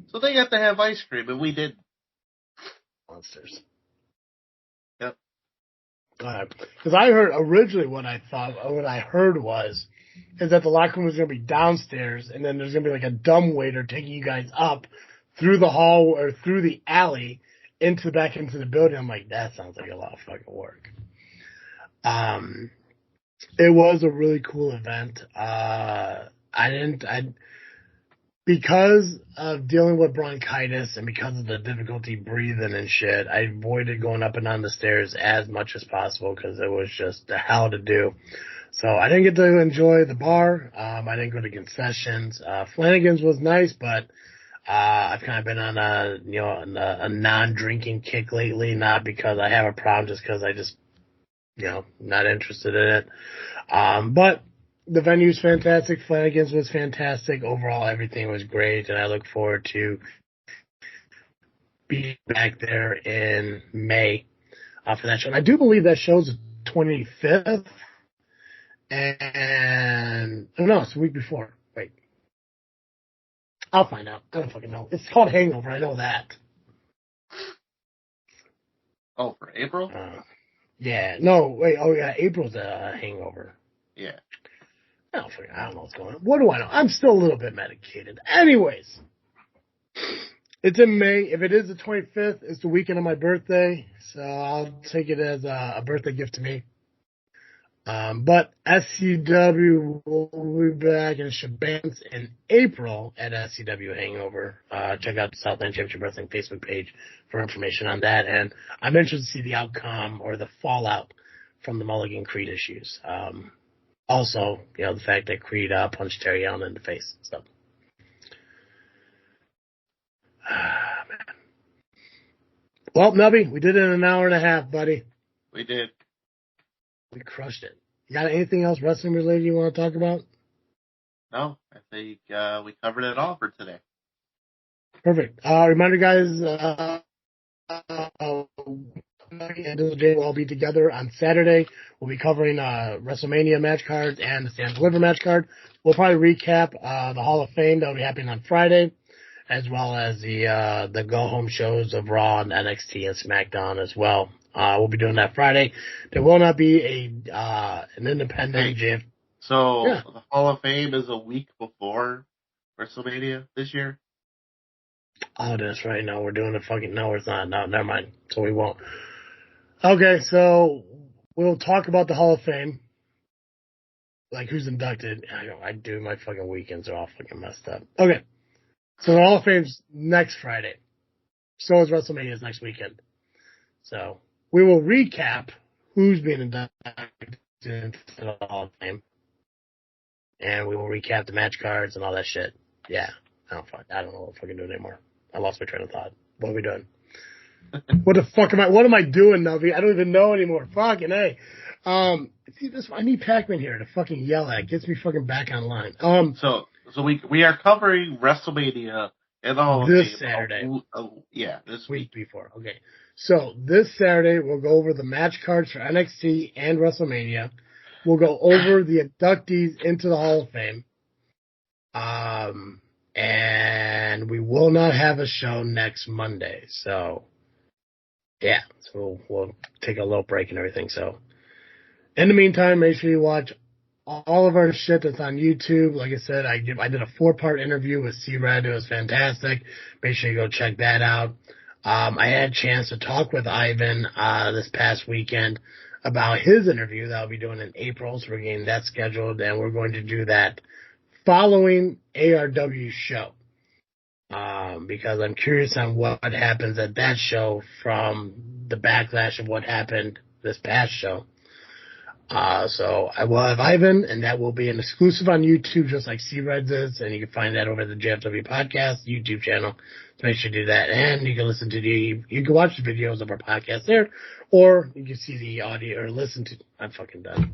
C: So they got to have ice cream, and we did.
B: Monsters.
C: Yep.
B: Because I heard originally what I heard is that the locker room was going to be downstairs, and then there's going to be like a dumbwaiter taking you guys up through the hall or through the alley back into the building. I'm like, that sounds like a lot of fucking work. It was a really cool event. Because of dealing with bronchitis and because of the difficulty breathing and shit, I avoided going up and down the stairs as much as possible because it was just the hell to do. So I didn't get to enjoy the bar. I didn't go to concessions. Flanagan's was nice, but I've kind of been on a non-drinking kick lately, not because I have a problem, just because I just, not interested in it. But the venue's fantastic. Flanagan's was fantastic. Overall, everything was great, and I look forward to being back there in May for that show. And I do believe that show's the 25th, and no, it's the week before. Wait, I'll find out. I don't fucking know. It's called Hangover. I know that.
C: Oh, for April?
B: Yeah. No, wait. Oh, yeah. April's a Hangover.
C: Yeah.
B: I don't know what's going on. What do I know? I'm still a little bit medicated. Anyways, it's in May. If it is the 25th, it's the weekend of my birthday, so I'll take it as a birthday gift to me. But SCW will be back in Shabans in April at SCW Hangover. Check out the Southland Championship Wrestling Facebook page for information on that. And I'm interested to see the outcome or the fallout from the Mulligan Creed issues. Also, the fact that Creed punched Terry Allen in the face. So, man. Well, Nubby, we did it in an hour and a half, buddy.
C: We did.
B: We crushed it. You got anything else wrestling related you want to talk about?
C: No, I think we covered it all for today.
B: Perfect. Reminder, guys, and Dizzle J will all be together on Saturday. We'll be covering WrestleMania match cards and the Stand Deliver match card. We'll probably recap the Hall of Fame that will be happening on Friday, as well as the go-home shows of Raw and NXT and SmackDown as well. We'll be doing that Friday. There will not be an independent JF.
C: So the Hall of Fame is a week before WrestleMania this year?
B: Oh, that's right. No, we're doing no, it's not. No, never mind. So we won't. Okay, so we'll talk about the Hall of Fame. Like who's inducted. I do, my fucking weekends are all fucking messed up. Okay. So the Hall of Fame's next Friday. So is WrestleMania's next weekend. So we will recap who's being inducted into the Hall of Fame. And we will recap the match cards and all that shit. Yeah. I don't know what I'm fucking doing anymore. I lost my train of thought. What are we doing? What am I doing, Nubby? I don't even know anymore. Fucking hey. See this, I need Pacman here to fucking yell at. Gets me fucking back online.
C: So we are covering WrestleMania and the Hall of Fame.
B: This Saturday.
C: This week
B: before. Okay. So this Saturday we'll go over the match cards for NXT and WrestleMania. We'll go over the inductees into the Hall of Fame. And we will not have a show next Monday. So, yeah. So we'll take a little break and everything. So, in the meantime, make sure you watch all of our shit that's on YouTube. Like I said, I did a 4-part interview with C-Red. It was fantastic. Make sure you go check that out. I had a chance to talk with Ivan this past weekend about his interview that I'll be doing in April. So we're getting that scheduled, and we're going to do that following ARW's show. Because I'm curious on what happens at that show from the backlash of what happened this past show. So I will have Ivan, and that will be an exclusive on YouTube, just like C-Reds is, and you can find that over at the JFW Podcast YouTube channel. So make sure you do that, and you can listen to you can watch the videos of our podcast there, or you can see the audio or listen to. I'm fucking done.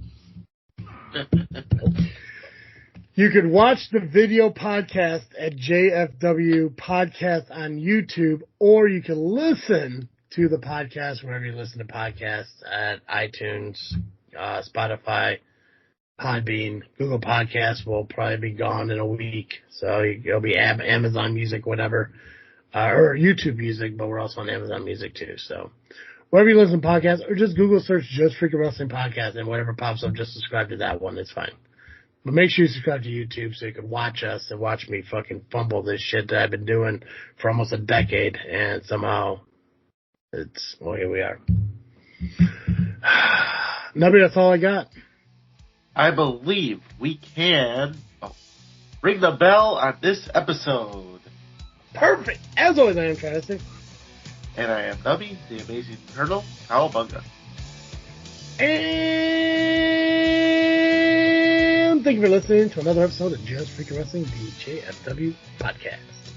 B: You can watch the video podcast at JFW Podcast on YouTube, or you can listen to the podcast wherever you listen to podcasts at iTunes, Spotify, Podbean. Google Podcasts will probably be gone in a week, so it'll be Amazon Music, whatever, or YouTube Music, but we're also on Amazon Music too. So Wherever you listen to podcasts, or just Google search Just Freaking Wrestling Podcast, and whatever pops up, just subscribe to that one. It's fine. But make sure you subscribe to YouTube so you can watch us and watch me fucking fumble this shit that I've been doing for almost a decade, and somehow well, here we are. Nubby, that's all I got.
C: I believe we can ring the bell on this episode.
B: Perfect. As always, I am Travis-T.
C: And I am Nubby, the amazing Colonel Cowabunga.
B: And thank you for listening to another episode of Just Freaking Wrestling, the JFW Podcast.